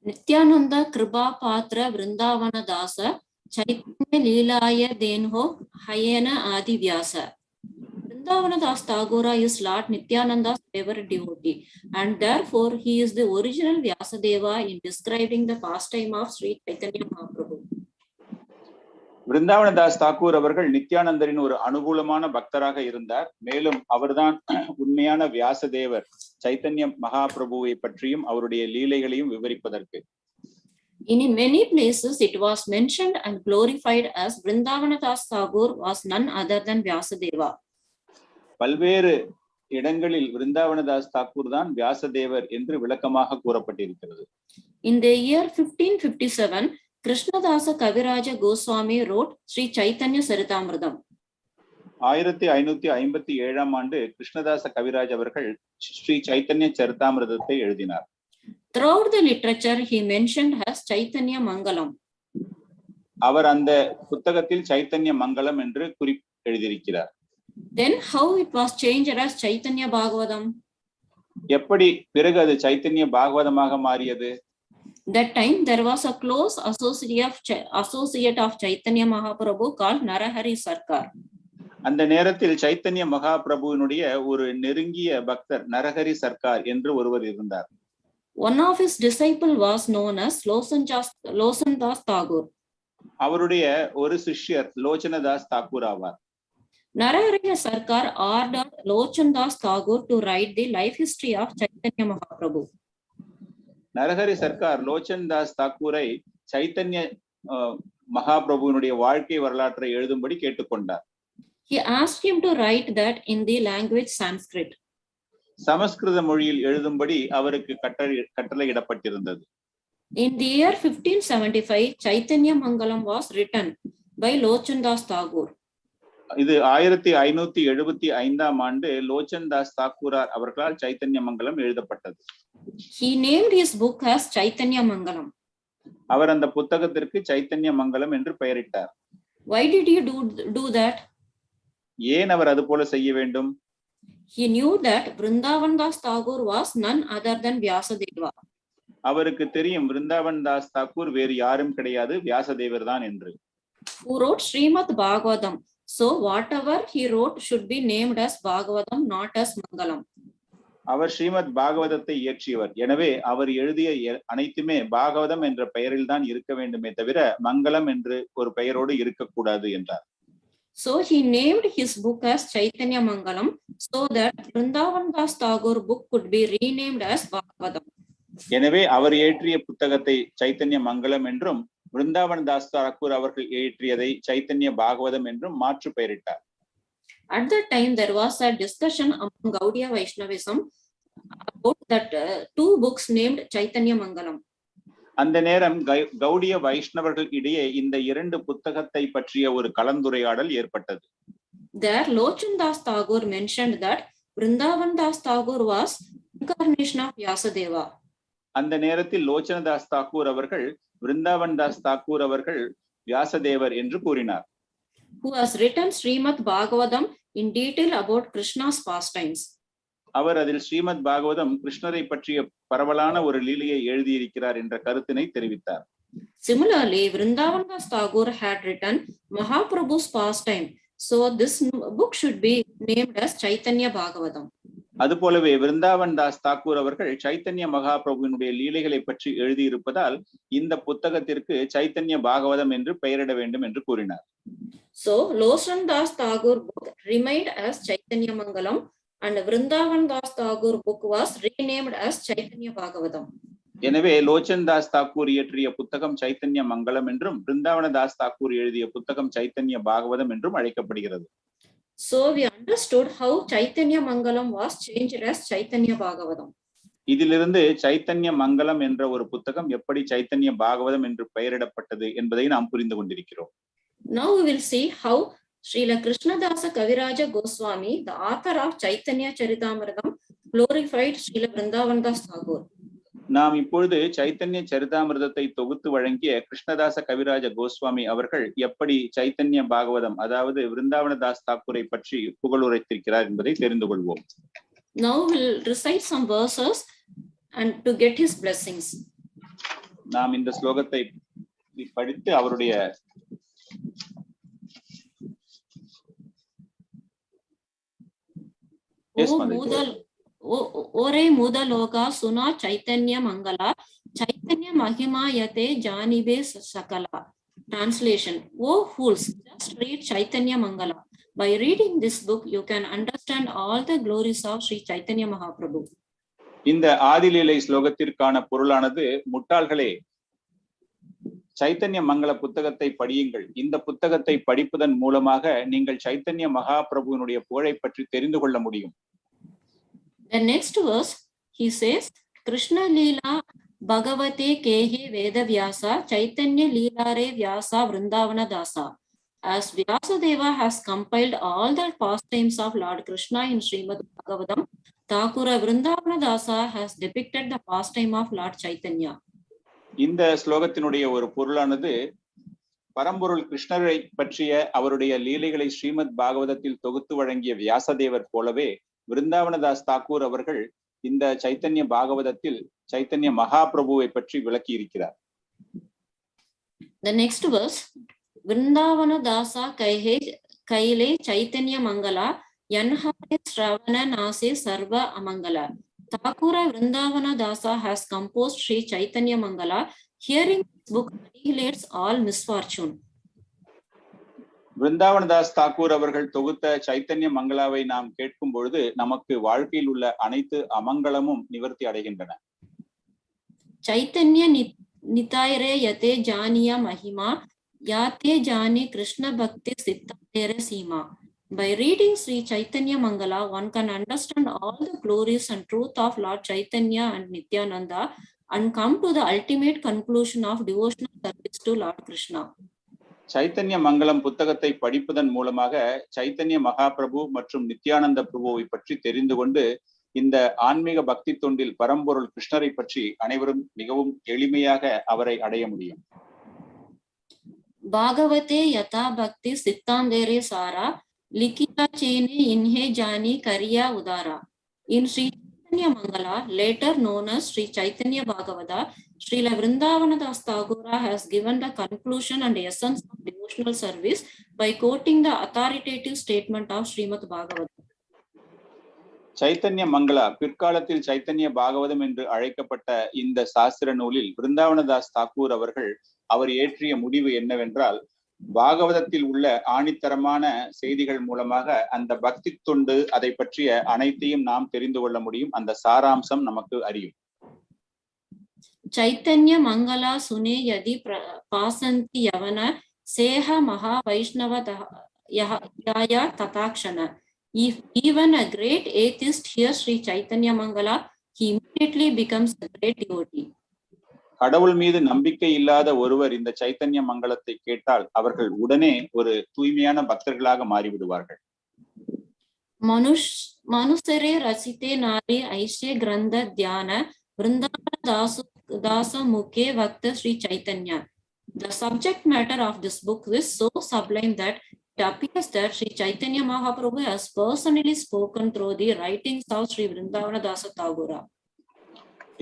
Nityananda Kripa Patra Vrindavana Dasa Chaitanya Leelaya Denho Hayena Adi Vyasa. Vrindavana Das Tagora is Lord Nityananda's favorite devotee, and therefore he is the original Vyasadeva in describing the pastime of Sri Chaitanya Mahaprabhu. விருந்தாவன Das Thakur அவர்கள் நித்யானந்தரின் ஒரு அனுகூலமான பக்தராக இருந்தார். மேலும் அவர்தான் உண்மையான வியாசதேவர் சைத்தன்ய மகாபிரபுவை பற்றியும் அவருடைய லீலைகளையும் விவரிப்பதற்கு. In many places it was mentioned and glorified as Vrindavana Das Thakur was none other than Vyasadeva. பல்வேறு இடங்களில் விருந்தாவன தாஸ் தாக்கூர் தான் வியாசதேவர் என்று விளக்கமாக கூறப்பட்டிருக்கிறது. In the year 1557, Krishnadasa Kaviraja Goswami wrote Sri Chaitanya Charitamritham. 1557 ஆண்டு கிருஷ்ணதாச கவிராஜ் அவர்கள் ஸ்ரீ சைத்தன்ய சரிதாமிரதத்தை எழுதினார். Throughout the literature he mentioned as Chaitanya Mangalam. அவர் அந்த புத்தகத்தில் சைத்தன்ய மங்களம் என்று எழுதியிருக்கிறார். Then how it was changed as Chaitanya Bhagavatam? எப்படி பிறகு அது சைத்தன்ய பாகவதமாக மாறியது? That time there was a close associate of Chaitanya Mahaprabhu called Narahari Sarkar. அந்த நேரத்தில் சைத்தன்ய மகாபிரபுவினுடைய ஒரு நெருங்கிய பக்தர் நரஹரி சர்க்கார் என்று ஒருவர் இருந்தார். One of his disciples was known as Losandas Thakur. அவருடைய ஒரு சிஷ்யர் லோச்சனதாஸ் தாக்கூர் ஆவார். Narahari Sarkar ordered Lochandas Thakur to write the life history of Chaitanya Mahaprabhu. Narahari Sarkar லோச்சன்தாஸ் தாக்கூரை Chaitanya மகாபிரபுவினுடைய வாழ்க்கை வரலாற்றை எழுதும்படி கேட்டுக்கொண்டார். He asked him to write that in the language Sanskrit. சமஸ்கிருத மொழியில் எழுதும்படி அவருக்கு கட்டளையிடப்பட்டிருந்தது. In the year 1575, Chaitanya Mangalam was written by Lochandas Thakur. இது 1575ஆம் ஆண்டு லோச்சன்தாஸ் தாக்கூரார் அவர்களால் சைத்தன்ய மங்கலம் எழுதப்பட்டது. He named his book as Chaitanya Mangalam. அவர் அந்த புத்தகத்திற்கு சைத்தன்ய மங்கலம் என்று பெயரிட்டார். Why did he do that? ஏன் அவர் அது போல செய்ய வேண்டும்? He knew that Vrindavan Das Thakur was none other than Vyasadeva. அவருக்கு தெரியும் விருந்தாவன் தாஸ் தாக்கூர் வேறு யாரும் கிடையாது, வியாசதேவர் தான் என்று. Who wrote Srimad Bhagavatam. So whatever he wrote should be named as Bhagavatam, not as Mangalam. அவர் ஸ்ரீமத் பாகவதத்தை இயற்றியவர். எனவே அவர் எழுதிய அனைத்துமே பாகவதம் என்ற பெயரில் தான் இருக்க வேண்டுமே தவிர மங்களம் என்று ஒரு பெயரோடு இருக்கக்கூடாது என்றார். So he named his book as Chaitanya Mangalam so that Vrindavan Das Thakur book could be renamed as Bhagavatam. எனவே அவர் இயற்றிய புத்தகத்தை சைத்தன்ய மங்கலம் என்றும் விருந்தாவன் தாஸ் தாக்கூர் அவர்கள் இயற்றியதை சைத்தன்ய பாகவதம் என்றும் மாற்று பெயரிட்டார். At that time there was a discussion among Gaudiya Vaishnavism about that two books named Chaitanya Mangalam. அந்த நேரம் கௌடிய வைஷ்ணவர்கள் இடையே இந்த இரண்டு புத்தகத்தை பற்றிய ஒரு கலந்துரையாடல் ஏற்பட்டது. There Lochandas Thakur mentioned that Vrindavan Das Thakur was incarnation of Vyasadeva. அந்த நேரத்தில் லோச்சனதாஸ் தாக்கூர் அவர்கள் விருந்தாவன் தாஸ் தாக்கூர் அவர்கள் வியாசதேவர் என்று கூறினார். Who has written Srimad Bhagavatam in detail about Krishna's pastimes. அவர் அதில் ஸ்ரீமத் பாகவதம் கிருஷ்ணரை பற்றிய பரவலான ஒரு லீலையை எழுதியிருக்கிறார் என்ற கருத்தினை தெரிவித்தார். Similarly, Vrindavan Das Thakur had written Mahaprabhu's pastime. So this book should be named as Chaitanya Bhagavatam. அதுபோலவே விருந்தாவன் தாஸ் தாக்கூர் அவர்கள் சைத்தன்ய மகாபிரபுவினுடைய லீலைகளை பற்றி எழுதியிருப்பதால் இந்த புத்தகத்திற்கு சைத்தன்ய பாகவதம் என்று பெயரிட வேண்டும் என்று கூறினார். So Lochandas Thakur book remained as Chaitanya Mangalam and Vrindavan Das Thakur book was renamed as Chaitanya Bhagavatam. எனவே லோச்சன்தாஸ் தாக்கூர் இயற்றிய புத்தகம் சைத்தன்ய மங்கலம் என்றும் பிருந்தாவன தாஸ் தாக்கூர் எழுதிய புத்தகம் சைத்தன்ய பாகவதம் என்றும் அழைக்கப்படுகிறது. So we understood how Chaitanya Mangalam was changed as Chaitanya Bhagavatam. இதிலிருந்து சைத்தன்ய மங்கலம் என்ற ஒரு புத்தகம் எப்படி சைத்தன்ய பாகவதம் என்று பெயரிடப்பட்டது என்பதை நாம் புரிந்து கொண்டிருக்கிறோம். Now we will see how Srila Krishnadasa Kaviraja Goswami, the author of Chaitanya Charitamritham, glorified Srila Vrindavan Das Thakur. நாம் இப்பொழுது சைத்தன்ய சரிதாமிர்தத்தை தொகுத்து வழங்கிய கிருஷ்ணதாச கவிராஜ கோஸ்வாமி அவர்கள் எப்படி சைத்தன்ய பாகவதம் அதாவது விருந்தாவன தாஸ் தாக்கூரை பற்றி புகழுரைத்திருக்கிறார் என்பதை தெரிந்து கொள்வோம். Now we'll recite some verses and to get his blessings. நாம் இந்த ஸ்லோகத்தை படித்து அவருடைய Ore Mudaloka Suna Chaitanya Mangala Chaitanya Mahima Yate Janibe Sakala. Translation: O fools, just read Chaitanya Mangala. By reading this book, you can understand all the glories of Sri Chaitanya Mahaprabhu. இந்த ஆதிலீலை ஸ்லோகத்திற்கான பொருளானது, முட்டாள்களே, சைத்தன்ய மங்கள புத்தகத்தை படியுங்கள். இந்த புத்தகத்தை படிப்பதன் மூலமாக நீங்கள் சைத்தன்ய மகாபிரபுவினுடைய புகழை பற்றி தெரிந்து கொள்ள முடியும். The next verse, he says, Krishna Leela Bhagavate Kehe Veda Vyasa Chaitanya Leelare Vyasa Vrindavana Dasa. As Vyasadeva has compiled all the pastimes of Lord Krishna in Srimad Bhagavatam, Thakura Vrindavana Dasa has depicted the pastime of Lord Chaitanya. இந்த ஸ்லோகத்தினுடைய ஒரு பொருளானது, பரம்பொருள் கிருஷ்ணரை பற்றிய அவருடைய லீலைகளை ஸ்ரீமத் பாகவதத்தில் தொகுத்து வழங்கிய வியாசதேவர் போலவே விருந்தாவனதாஸ் தாக்கூர் அவர்கள் இந்த சைத்தன்ய பாகவதத்தில் சைத்தன்ய மகாபிரபுவை பற்றி விளக்கி இருக்கிறார். The next verse, Vrindavana Dasa Kaile Chaitanya Mangala Yanhare Shravana Nase Sarva Amangala. Thakura Vrindavana Dasa has composed Sri Chaitanya Mangala. Hearing this book annihilates all misfortune. விருந்தாவனதாஸ் Thakur அவர்கள் தொகுத்த சைத்தன்ய மங்களாவை நாம் கேட்கும் பொழுது நமக்கு வாழ்க்கையில் உள்ள அனைத்து அமங்கலமும் நிவர்த்தி அடைகின்றன. Chaitanya Nitayre Yate Janiya Mahima Yate Jani Krishna Bhakti Siddhatere Sima. By reading Sri Chaitanya Mangala, one can understand all the glories and truth of Lord Chaitanya and Nityananda and come to the ultimate conclusion of devotional service to Lord Krishna. Chaitanya மங்கலம் புத்தகத்தை படிப்பதன் மூலமாக சைத்தன்ய மகாபிரபு மற்றும் நித்யானந்த பிரபுவை பற்றி தெரிந்து கொண்டு இந்த ஆன்மீக பக்தி தொண்டில் பரம்பொருள் கிருஷ்ணரை பற்றி அனைவரும் மிகவும் எளிமையாக அவரை அடைய முடியும். பாகவதே யதா பக்தி சித்தாந்தேரே சாரா லிகிதா சேனே இன்ஹே ஜானி கரியா உதாரா. In Sri Chaitanya Mangala, later known as Sri Chaitanya Bhagavata, Srila Vrindavan Thakur has given the conclusion and essence of devotional service by quoting the authoritative statement of Srimad Bhagavatam. Chaitanya Mangala பிற்காலத்தில் சைத்தன்ய பாகவதம் என்று அழைக்கப்பட்ட இந்த சாஸ்திர நூலில் விருந்தாவனதாஸ் தாக்கூர் அவர்கள் அவர் ஏற்றிய முடிவு என்னவென்றால், பாகவதத்தில் உள்ள ஆணித்தரமான செய்திகள் மூலமாக அந்த பக்தி தொண்டு அதை பற்றிய அனைத்தையும் நாம் தெரிந்து கொள்ள முடியும். அந்த சாராம்சம் நமக்கு அறியும். Chaitanya Mangala Sune Yadi Pasanti Yavana Seha Maha Vaishnava Yaya Tatakshana. If even a great atheist hears Sri Chaitanya Mangala, he immediately becomes a great devotee. கடவுள் மீது நம்பிக்கை இல்லாத ஒருவர் இந்த சைத்தன்ய மங்களத்தை கேட்டால் அவர்கள் உடனே ஒரு தூய்மையான பக்தர்களாக மாறிவிடுவார்கள். மனுசரே ரசித்தே நாரி ஐஷ்ய கிரந்த தியான Vrindavana Dasa Mukhe Vakta Sri Chaitanya. The subject matter of this book is so sublime that it appears that Sri Chaitanya Mahaprabhu has personally spoken through the writings of Sri Vrindavana Dasa Tagora.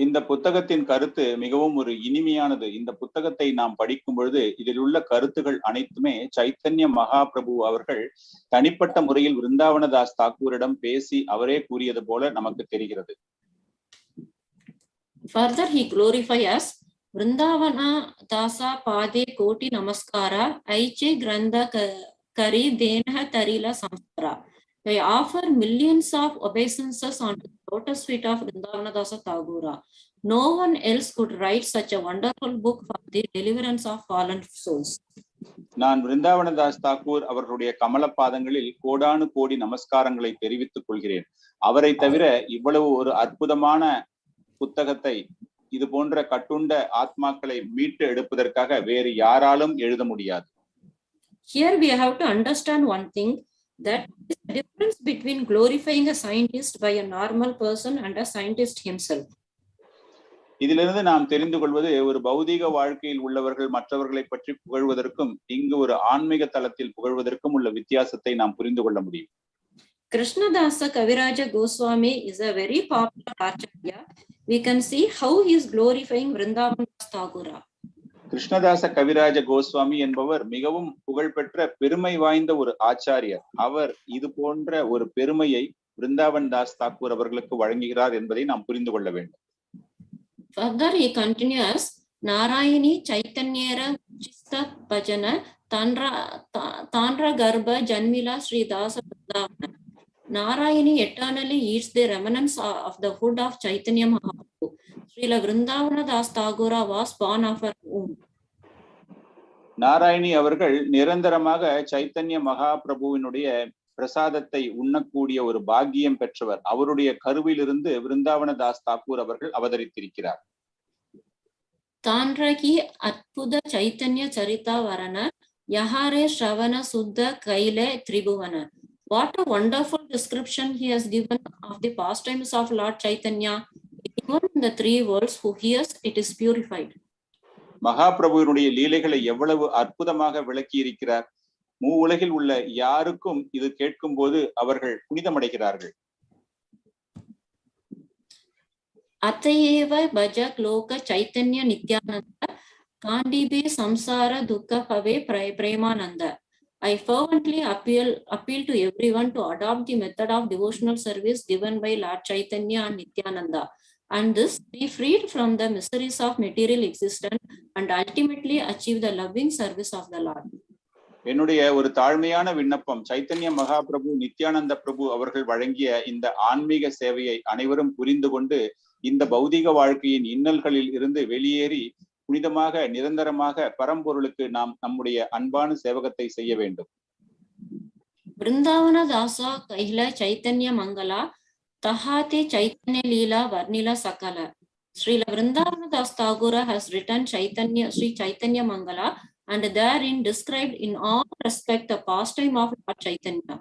இந்த புத்தகத்தின் கருத்து மிகவும் ஒரு இனிமையானது. இந்த புத்தகத்தை நாம் படிக்கும் பொழுது இதில் உள்ள கருத்துகள் அனைத்துமே சைத்தன்ய மகாபிரபு அவர்கள் தனிப்பட்ட முறையில் விருந்தாவனதாஸ் தாக்கூரிடம் பேசி அவரே கூறியது போல நமக்கு தெரிகிறது. Further, he glorifies Vrindavana Dasa Pade Koti Namaskara Aiche Granda Kari Denha Tarila Samskara. They offer millions of obeisances on the lotus feet of Vrindavana Dasa Tagora. No one else could write such a wonderful book for the deliverance of fallen souls. நான் விருந்தாவனதாஸ் தாக்கூர் அவர்களுடைய கமல பாதங்களில் கோடானு கோடி நமஸ்காரங்களை தெரிவித்துக் கொள்கிறேன். அவரை தவிர இவ்வளவு ஒரு அற்புதமான புத்தகத்தை இது போன்ற கட்டுண்ட ஆத்மாக்களை மீட்டு எடுப்பதற்காக வேறு யாராலும் எழுத முடியாது. Here we have to understand one thing, that is the difference between glorifying a scientist by a normal person and a scientist himself. இதிலிருந்து நாம் தெரிந்து கொள்வது, ஒரு பௌதீக வாழ்க்கையில் உள்ளவர்கள் மற்றவர்களை பற்றி புகழ்வதற்கும் இங்கு ஒரு ஆன்மீக தளத்தில் புகழ்வதற்கும் உள்ள வித்தியாசத்தை நாம் புரிந்து கொள்ள முடியும். Krishnadasa Kaviraja Goswami is a very popular acharya. We can see how he is glorifying Vrindavan Tagora. Krishnadasa கவிராஜ கோஸ்வாமி என்பவர் மிகவும் புகழ்பெற்ற பெருமை வாய்ந்த ஒரு ஆச்சாரியர். அவர் இது போன்ற ஒரு பெருமையை விருந்தாவன் தாஸ் தாக்கூர் அவர்களுக்கு வழங்குகிறார் என்பதை நாம் புரிந்து கொள்ள வேண்டும். Further, he continues, Narayani Chaitanyera Chista Bhajana Tanra Garbha Janmila Sri Dasa Vrindavana. Narayani eternally eats the remnants of the food of Chaitanya Mahaprabhu. Srila Vrindavana Das Tagora was born of her womb. Narayani அவர்கள் நிரந்தரமாக சைத்தன்ய மகாபிரபுவினுடைய பிரசாதத்தை உண்ணக்கூடிய ஒரு பாக்கியம் பெற்றவர். அவருடைய கருவிலிருந்து விருந்தாவன தாஸ் தாக்கூர் அவர்கள் அவதரித்திருக்கிறார். தான்றகி அற்புத சைத்தன்ய சரிதா வரன யஹாரே ஸ்ரவண சுத்த கைலே திரிபுவன. What a wonderful description he has given of the pastimes of Lord Chaitanya. Even in the three worlds, who hears it is purified. மகாபிரபுவினுடைய லீலைகளை எவ்வளவு அற்புதமாக விளக்கி இருக்கிறார். உலகில் உள்ள யாருக்கும் இது கேட்கும் போது அவர்கள் புனிதமடைகிறார்கள். அத்தையேவ பஜக் லோக சைத்தன்ய நித்யானந்த காண்டிபே சம்சார துக்க பவே Premanand. I fervently appeal to everyone to adopt the method of devotional service given by Lord Chaitanya and Nityananda, and this be freed from the miseries of material existence and ultimately achieve the loving service of the Lord. என்னுடைய ஒரு தாழ்மையான விண்ணப்பம், சைத்தன்ய மகாபிரபு நித்யானந்த பிரபு அவர்கள் வழங்கிய இந்த ஆன்மீக சேவையை அனைவரும் புரிந்து கொண்டு இந்த பௌதிக வாழ்க்கையின் இன்னல்களில் இருந்து வெளியேறி புனிதமாக நிரந்தரமாக பரம்பொருளுக்கு நாம் நம்முடைய அன்பான சேவகத்தை செய்ய வேண்டும். Vrindavana dasa kahila chaitanya mangala tahate chaitanya leela varnila sakala. Srila Vrindavan Das Thakur has written Sri Chaitanya Mangala and therein described in all respect the pastime of Lord Chaitanya.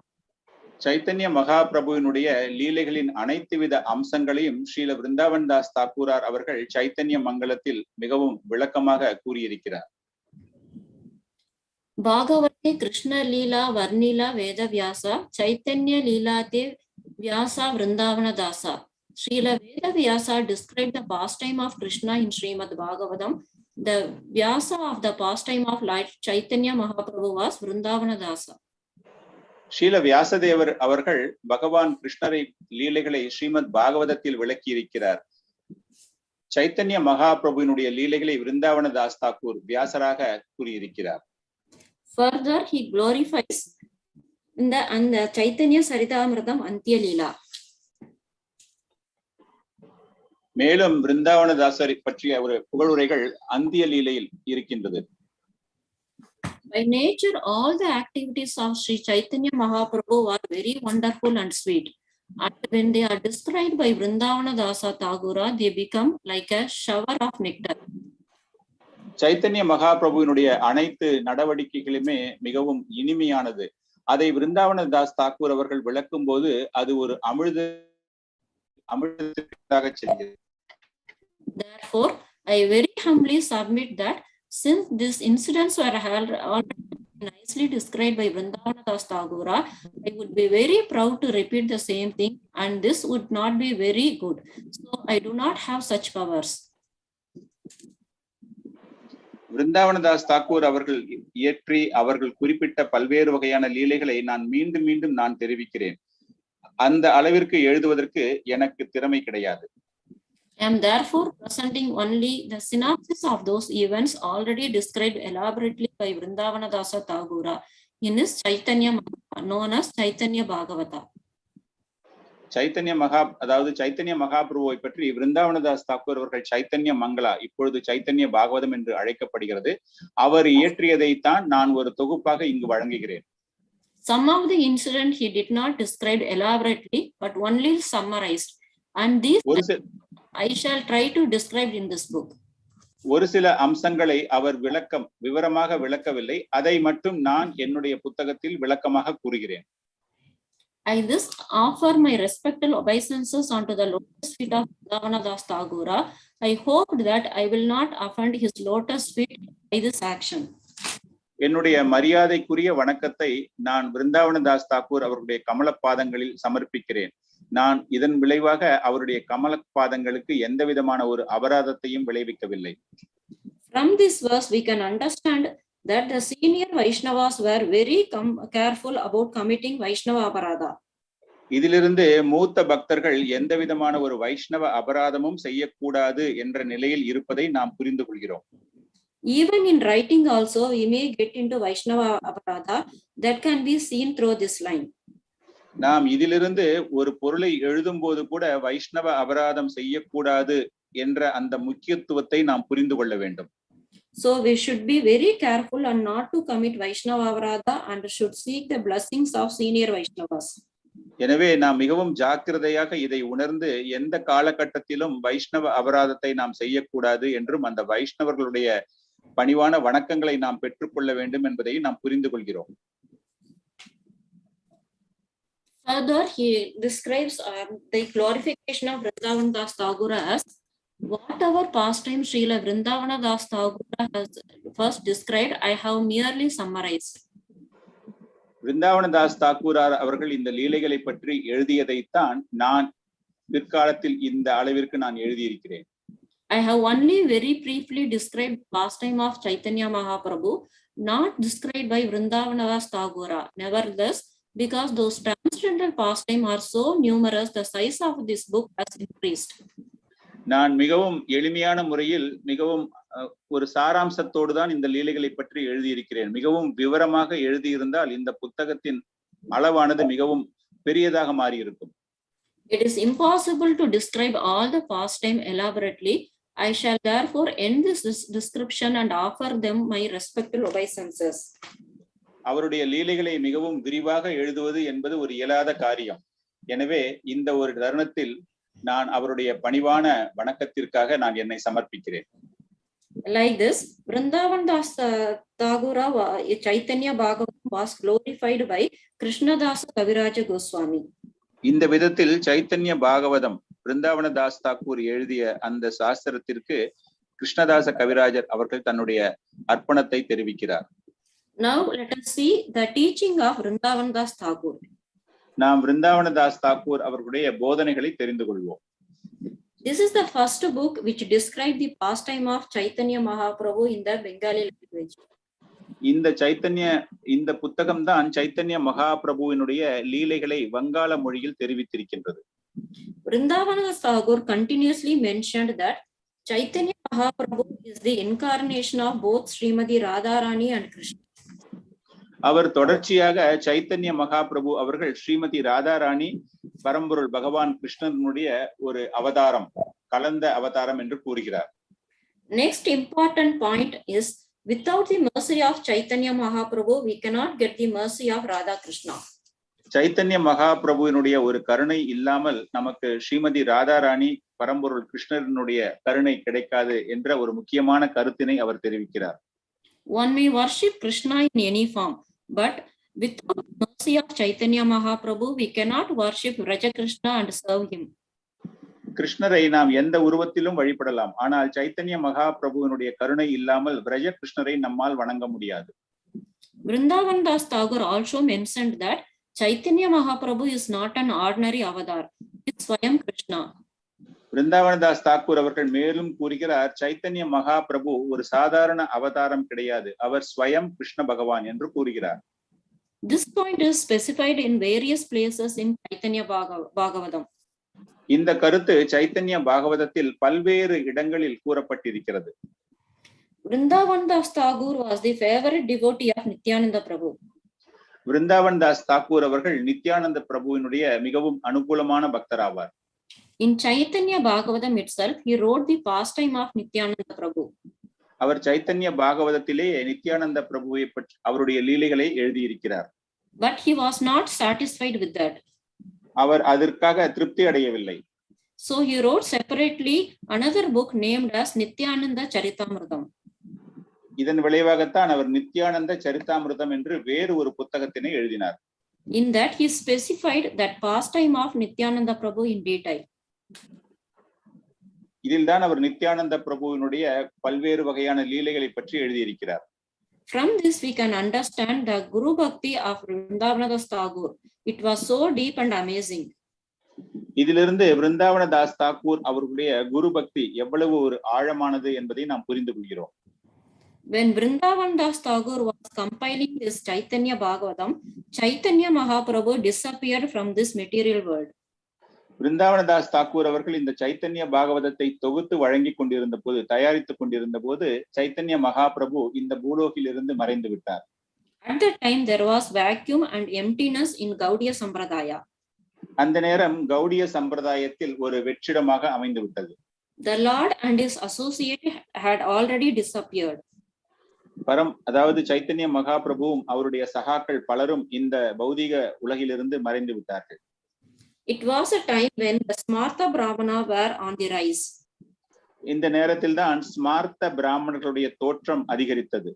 Chaitanya மகாபிரபுவினுடைய லீலைகளின் அனைத்து வித அம்சங்களையும் ஸ்ரீல விருந்தாவன் தாஸ் தாக்கூரார் அவர்கள் சைத்தன்ய மங்கலத்தில் மிகவும் விளக்கமாக கூறியிருக்கிறார். பாகவதே கிருஷ்ண லீலா வர்ணிலா வேத Vyasa Chaitanya லீலாதே Vyasa விருந்தாவன Tasa. Srila Veda Vyasa described the pastime of Krishna in Srimad Bhagavatam. The Vyasa of the pastime of Lord Chaitanya Mahaprabhu was Vrindavana Dasa. Srila வியாசதேவர் அவர்கள் பகவான் கிருஷ்ணரை லீலைகளை ஸ்ரீமத் பாகவதத்தில் விளக்கி இருக்கிறார். சைத்தன்ய மகாபிரபுவினுடைய லீலைகளை விருந்தாவன தாஸ் தாக்கூர் வியாசராக கூறியிருக்கிறார். Further, he glorifies in the Chaitanya Saritamritam Antya Leela. மேலும் விருந்தாவன தாசரை பற்றிய ஒரு புகழுரைகள் அந்திய லீலையில் இருக்கின்றது. By nature, all the activities of Sri Chaitanya Mahaprabhu are very wonderful and sweet. And when they are described by Vrindavana Dasa Thagura, they become like a shower of nectar. Chaitanya மகாபிரபுவினுடைய அனைத்து நடவடிக்கைகளுமே மிகவும் இனிமையானது. அதை விருந்தாவன தாஸ் தாக்கூர் அவர்கள் விளக்கும் போது அது ஒரு அமிர்தமாக செல்கிறது. Therefore, I very humbly submit that since these incidents were already nicely described by Vrindavana Das Thagura, I would be very proud to repeat the same thing, and this would not be very good. So I do not have such powers. விருந்தாவன Das Thakur அவர்கள் இயற்றி அவர்கள் குறிப்பிட்ட பல்வேறு வகையான லீலைகளை நான் மீண்டும் மீண்டும் நான் தெரிவிக்கிறேன். அந்த அளவிற்கு எழுதுவதற்கு எனக்கு திறமை கிடையாது. I am therefore presenting only the synopsis of those events already described elaborately by Vrindavana Dasa Thagura in his Chaitanya known as Chaitanya Bhagavata. Chaitanya மகாபிரபுவை பற்றி விருந்தாவன தாஸ் தாக்கூர் அவர்கள் சைத்தன்ய மங்களா, இப்பொழுது சைத்தன்ய பாகவதம் என்று அழைக்கப்படுகிறது, அவர் இயற்றியதைத்தான் நான் ஒரு தொகுப்பாக இங்கு வழங்குகிறேன். Some of the incident he did not describe elaborately but only summarized, and these I shall try to describe in this book. ஒரு சில அம்சங்களை அவர் விவரமாக விளக்கவில்லை, அதை மட்டும் நான் என்னுடைய புத்தகத்தில் விளக்கமாக கூறுகிறேன். I this offer my respectful obeisances unto the lotus feet of Vrindavana Das Thagura. I hope that I will not offend his lotus feet by this action. என்னுடைய மரியாதைக்குரிய வணக்கத்தை நான் விருந்தாவன தாஸ் தாக்கூர் அவருடைய கமல பாதங்களில் சமர்ப்பிக்கிறேன். நான் இதன் விளைவாக அவருடைய கமல பாதங்களுக்கு எந்த விதமான ஒரு அபராதத்தையும் விளைவிக்கவில்லை. From this verse we can understand that the senior Vaishnavas were very careful about committing Vaishnava aparada. இதிலிருந்து மூத்த பக்தர்கள் எந்த விதமான ஒரு வைஷ்ணவ அபராதமும் செய்யக்கூடாது என்ற நிலையில் இருப்பதை நாம் புரிந்து கொள்கிறோம். Even in writing also we may get into Vaishnava aparada. That can be seen through this line. நாம் இதிலிருந்து ஒரு பொருளை எழுதும் போது கூட வைஷ்ணவ அபராதம் செய்யக்கூடாது என்ற அந்த முக்கியத்துவத்தை நாம் புரிந்து கொள்ள வேண்டும். So we should be very careful and not to commit Vaishnava aparada and should seek the blessings of senior Vaishnavas. எனவே நாம் மிகவும் ஜாக்கிரதையாக இதை உணர்ந்து எந்த காலகட்டத்திலும் வைஷ்ணவ அபராதத்தை நாம் செய்யக்கூடாது என்றும் அந்த வைஷ்ணவர்களுடைய பணிவான வணக்கங்களை நாம் பெற்றுக்கொள்ள வேண்டும் என்பதை நாம் புரிந்து கொள்கிறோம். Further, he describes the glorification of Vrindavan Das Thagura as whatever pastime Srila Vrindavana Das Thagura has first described, I have merely summarized. விருந்தாவன Das தாக்கூரார் அவர்கள் இந்த லீலைகளை பற்றி எழுதியதைத்தான் நான் பிற்காலத்தில் இந்த அளவிற்கு நான் எழுதியிருக்கிறேன். I have only very briefly described the pastime of Chaitanya Mahaprabhu, not described by Vrindavan Thakur. Nevertheless, because those transcendental pastimes are so numerous, the size of this book has increased. நான் மிகவும் எளிமையான முறையில் மிகவும் ஒரு சாராம்சத்தோடு தான் இந்த லீலைகளை பற்றி எழுதியிருக்கிறேன். மிகவும் விவரமாக எழுதியிருந்தால் இந்த புத்தகத்தின் அளவானது மிகவும் பெரியதாக மாறி இருக்கும். It is impossible to describe all the pastime elaborately. I shall therefore end this description and offer them my respectful obeisances. அவருடைய லீலைகளை மிகவும் விரிவாக எழுதுவது என்பது ஒரு இயலாத காரியம். எனவே இந்த ஒரு தருணத்தில் நான் அவருடைய பணிவான வணக்கத்திற்காக நான் என்னை சமர்ப்பிக்கிறேன். Like this, Vrindavan Das Thakur Chaitanya Bhagavatam was glorified by Krishnadasa Kaviraja Goswami. இந்த விதத்தில் சைத்தன்ய பாகவதம் பிருந்தாவன தாஸ் தாக்கூர் எழுதிய அந்த சாஸ்திரத்திற்கு கிருஷ்ணதாச கவிராஜர் அவர்கள் தன்னுடைய அர்ப்பணத்தை தெரிவிக்கிறார். Now let us see the teaching of Vrindavan Das Thakur. நாம் விருந்தாவன தாஸ் தாக்கூர் அவர்களுடைய போதனைகளை தெரிந்து கொள்வோம். This is the first book which describes the pastime of Chaitanya Mahaprabhu in the Bengali language. இந்த புத்தகம் தான் சைத்தன்ய மகாபிரபுவினுடைய லீலைகளை வங்காள மொழியில் தெரிவித்திருக்கின்றது. Vrindavan Das Thakur continuously mentioned that Chaitanya Mahaprabhu is the incarnation of both Srimati Radharani and Krishna. அவர் தொடர்ச்சியாக சைத்தன்ய மகாபிரபு அவர்கள் ஸ்ரீமதி ராதாராணி பரம்பொருள் பகவான் கிருஷ்ணனுடைய ஒரு அவதாரம், கலந்த அவதாரம் என்று கூறுகிறார். Next important point is, without the mercy of Chaitanya Mahaprabhu, we cannot get the mercy of Radha Krishna. Chaitanya மகாபிரபுவினுடைய ஒரு கருணை இல்லாமல் நமக்கு ஸ்ரீமதி ராதாராணி பரம்பொருள் கிருஷ்ணனுடைய கருணை கிடைக்காது என்ற ஒரு முக்கியமான கருத்தினை அவர் தெரிவிக்கிறார். One may worship Krishna in any form, but without the mercy of Chaitanya Mahaprabhu, we cannot worship Raja Krishna and serve him. கிருஷ்ணரை நாம் எந்த உருவத்திலும் வழிபடலாம், ஆனால் சைத்தன்ய மகாபிரபுவினுடைய கருணை இல்லாமல் பிரஜ கிருஷ்ணரை நம்மால் வணங்க முடியாது. Vrindavan Das Thakur also mentioned that Chaitanya Mahaprabhu is not an ordinary avatar, it's Swayam Krishna. விருந்தாவன Das Thakur அவர்கள் மேலும் கூறுகிறார், சைத்தன்ய மகாபிரபு ஒரு சாதாரண அவதாரம் கிடையாது, அவர் ஸ்வயம் கிருஷ்ண பகவான் என்று கூறுகிறார். This point is specified in various places in Chaitanya Bhagavatam. இந்த கருத்து சைத்தன்ய பாகவதத்தில் பல்வேறு இடங்களில் கூறப்பட்டிருக்கிறது. Vrindavan Das Thakur was the favorite devotee of Nityananda Prabhu. Vrindavan Das Thakur அவர்கள் நித்யானந்த பிரபுவினுடைய மிகவும் அனுகூலமான பக்தராவார். In Chaitanya Bhagavatam itself, he wrote the pastime of Nityananda Prabhu. அவர் சைத்தன்ய பாகவதத்திலே நித்யானந்த பிரபுவை பற்றி அவருடைய லீலைகளை எழுதியிருக்கிறார். But he was not satisfied with that. அவர் அதற்காக திருப்தி அடையவில்லை. So he wrote separately another book named as Nityananda Charitamrtam. இதன் விளைவாகத்தான் அவர் நித்யானந்த சரிதாமிருதம் என்று வேறு ஒரு புத்தகத்தினை எழுதினார். In that he specified that pastime of Nityananda Prabhu in detail. இதில் தான் அவர் நித்யானந்த பிரபுவினுடைய பல்வேறு வகையான லீலைகளை பற்றி எழுதியிருக்கிறார். From this we can understand the Guru Bhakti of Vrindavan Das Thakur. It was so deep and amazing. இதிலிருந்து விருந்தாவன தாஸ் தாக்கூர் அவர்களுடைய குரு பக்தி எவ்வளவு ஒரு ஆழமானது என்பதை நாம் புரிந்து கொள்கிறோம். When Vrindavan Das Thakur was compiling this Chaitanya Bhagavatam, Chaitanya Mahaprabhu disappeared from this material world. விருந்தாவன Das Thakur அவர்கள் இந்த சைத்தன்ய பாகவதத்தை தொகுத்து வழங்கி கொண்டிருந்த போது, தயாரித்துக் கொண்டிருந்த போது சைத்தன்ய மகாபிரபு இந்த பூலோகில் இருந்து மறைந்து விட்டார். At that time there was vacuum and emptiness in Gaudiya Sampradaya. அந்த நேரம் கௌடிய சம்பிரதாயத்தில் ஒரு வெற்றிடமாக அமைந்து விட்டது. The Lord and his associate had already disappeared. அதாவது சைத்தன்ய மகாபிரபுவும் அவருடைய சகாக்கள் பலரும் இந்த பௌதிக உலகிலிருந்து மறைந்து விட்டார்கள். It was a time when the Smartha Brahmana were on the rise. இந்த நேரத்தில் தான் ஸ்மார்த்த பிராமணர்களுடைய தோற்றம் அதிகரித்தது.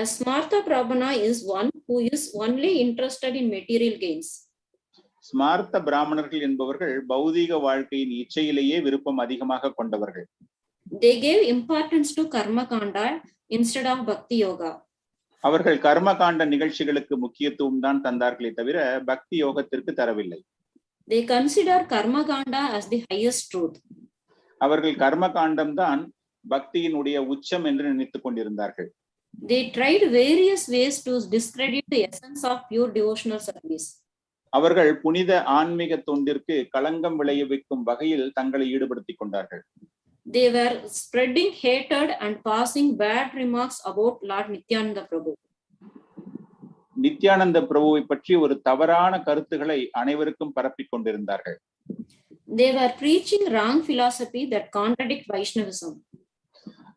A Smartha Brahmana is one who is only interested in material gains. ஸ்மார்த்த பிராமணர்கள் என்பவர்கள் பௌதிக வாழ்க்கையின் இச்சையிலேயே விருப்பம் அதிகமாக கொண்டவர்கள். They gave importance to Karma Kanda instead of Bhakti Yoga. அவர்கள் கர்மகாண்ட நிகழ்ச்சிகளுக்கு முக்கியத்துவம் தான் தந்தார்களே தவிர பக்தி யோகத்திற்கு தரவில்லை. They consider Karma Kanda as the highest truth. அவர்கள் கர்ம காண்டம் தான் பக்தியினுடைய உச்சம் என்று நினைத்துக் கொண்டிருந்தார்கள். They tried various ways to discredit the essence of pure devotional service. அவர்கள் புனித ஆன்மீக தொண்டிற்கு களங்கம் விளைவிக்கும் வகையில் தங்களை ஈடுபடுத்திக் கொண்டார்கள். They were spreading hatred and passing bad remarks about Lord Nityananda Prabhu. Nityananda பிரபுவை பற்றி ஒரு தவறான கருத்துக்களை அனைவருக்கும் பரப்பிக் கொண்டிருந்தார்கள். They were preaching wrong philosophy that contradict Vaishnavism.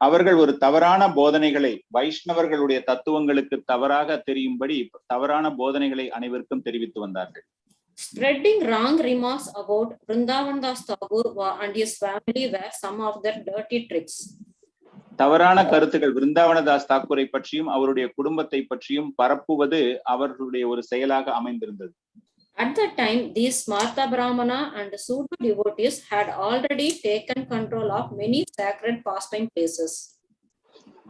அவர்கள் ஒரு தவறான போதனைகளை, வைஷ்ணவர்களுடைய தத்துவங்களுக்கு தவறாக தெரியும்படி தவறான போதனைகளை அனைவருக்கும் தெரிவித்து வந்தார்கள். Spreading wrong remarks about Vrindavan Thakur and his family were some of their dirty tricks. தவறான கருத்துக்கள் விருந்தாவனதாஸ் தாக்கூரை பற்றியும் அவருடைய குடும்பத்தை பற்றியும் பரப்புவது அவர்களுடைய ஒரு செயலாக அமைந்திருந்தது. At that time, these Smarta Brahmana and pseudo devotees had already taken control of many sacred pastime places.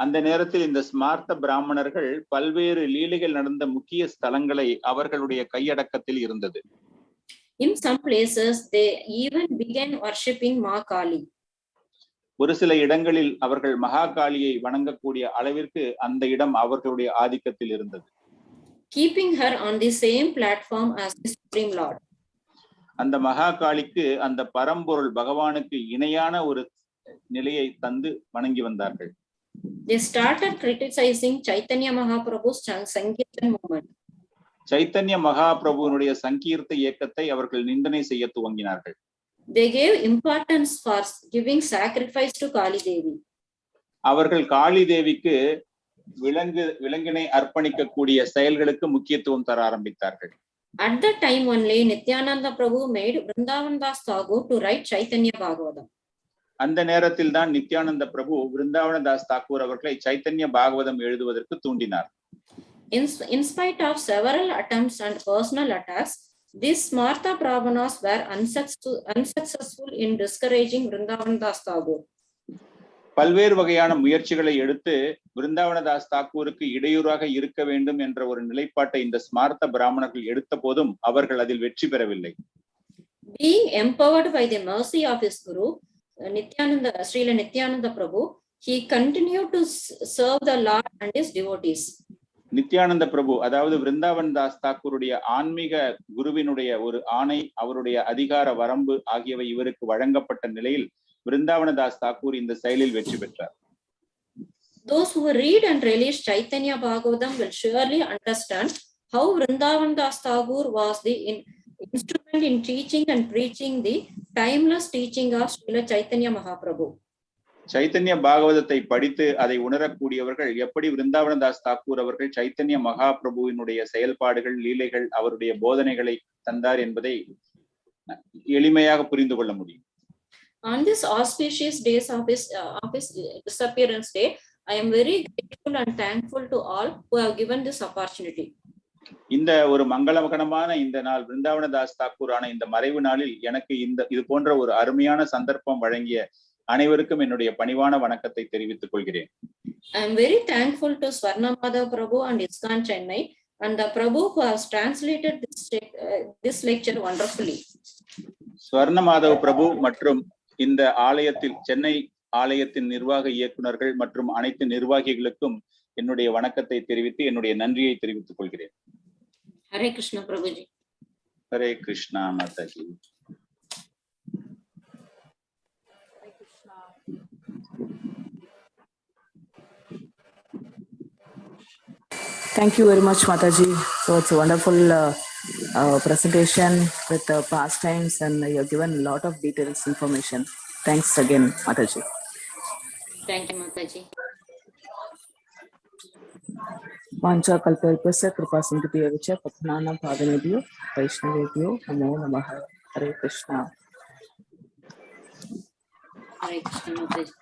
அந்த நேரத்தில் இந்த ஸ்மார்த்த பிராமணர்கள் பல்வேறு லீலைகள் நடந்த முக்கிய ஸ்தலங்களை அவர்களுடைய கையடக்கத்தில் இருந்தது. In some places, they even began worshipping Ma Kali. ஒரு சில இடங்களில் அவர்கள் மகாகாளியை வணங்கக்கூடிய அளவிற்கு அந்த இடம் அவர்களுடைய ஆதிக்கத்தில் இருந்தது. Keeping her on the same platform as the Supreme Lord. அந்த மகாகாளிக்கு அந்த பரம்பொருள் பகவானுக்கு இணையான ஒரு நிலையை தந்து வணங்கி வந்தார்கள். They started criticizing Chaitanya Mahaprabhu's Sankirtan movement. Chaitanya மகாபிரபுவினுடைய சங்கீர்த்த இயக்கத்தை அவர்கள் நிந்தனை செய்ய துவங்கினார்கள். They gave importance for giving sacrifice to Kali Devi. அவர்கள் காளி தேவிக்கு விலங்கினை அர்ப்பணிக்கக்கூடிய செயல்களுக்கு முக்கியத்துவம் தர ஆரம்பித்தார்கள். At that time only, Nityananda Prabhu made Vrindavan Das Thakur to write Chaitanya Bhagavatam. அந்த நேரத்தில் தான் நித்யானந்த பிரபு விருந்தாவனதாஸ் தாக்கூர் அவர்களை சைத்தன்ய பாகவதம் எழுதுவதற்கு தூண்டினார். In spite of several attempts and personal attacks, these Smarta Brahmanas were unsuccessful in discouraging Vrindavan Das Thakur. பல்வேறு வகையான முயற்சிகளை எடுத்து விருந்தாவனதாஸ் தாக்கூருக்கு இடையூறாக இருக்க வேண்டும் என்ற ஒரு நிலைப்பாட்டை இந்த ஸ்மார்த்த பிராமணர்கள் எடுத்த போதும் அவர்கள் அதில் வெற்றி பெறவில்லை. Being empowered by the mercy of his Guru, Srila Nityananda Prabhu, he continued to serve the Lord and his devotees. Nityananda பிரபு, அதாவது விருந்தாவன் தாஸ் தாக்கூருடைய ஆன்மீக குருவினுடைய ஒரு ஆணை, அவருடைய அதிகார வரம்பு ஆகியவை இவருக்கு வழங்கப்பட்ட நிலையில் விருந்தாவனதாஸ் தாக்கூர் இந்த செயலில் வெற்றி பெற்றார். Those who read and relish Chaitanya Bhagavatam will surely understand how Vrindavan Das Thakur was the instrument in teaching and preaching the timeless teaching of Srila Chaitanya Mahaprabhu. Chaitanya பாகவதத்தை படித்து அதை உணரக்கூடியவர்கள் எப்படி விருந்தாவனதாஸ் தாக்கூர் அவர்கள் சைத்தன்ய மகாபிரபுவினுடைய செயல்பாடுகள், லீலைகள், அவருடைய போதனைகளை தந்தார் என்பதை எளிமையாக புரிந்து கொள்ள முடியும். On this auspicious days of his disappearance day, I am very grateful and thankful to all who have given this opportunity. இந்த ஒரு மங்களகரமான இந்த நாள், விருந்தாவனதாஸ் தாக்கூரான இந்த மறைவு நாளில் எனக்கு இது போன்ற ஒரு அருமையான சந்தர்ப்பம் வழங்கிய அனைவருக்கும் என்னுடைய பணிவான வணக்கத்தை தெரிவித்துக் கொள்கிறேன். I am very thankful to Swarna Madhav Prabhu and ISKCON Chennai and the Prabhu who has translated this lecture wonderfully. ஸ்வர்ண மாதவ் பிரபு மற்றும் இந்த ஆலயத்தில் சென்னை ஆலயத்தின் நிர்வாக இயக்குநர்கள் மற்றும் அனைத்து நிர்வாகிகளுக்கும் என்னுடைய வணக்கத்தை தெரிவித்து என்னுடைய நன்றியை தெரிவித்துக் கொள்கிறேன். Hare Krishna Prabhuji. Hare Krishna Mataji. Thank you very much, Mataji. So it's a wonderful presentation with pastimes, and you have given a lot of details information. Thanks again, Mataji. Thank you, Mataji. Vancha kalpalpasya kripa sindhubhyo vicha pathanam pavanebhyo vaishnavebhyo namo namah. Hare Krishna. Hare Krishna, Mataji.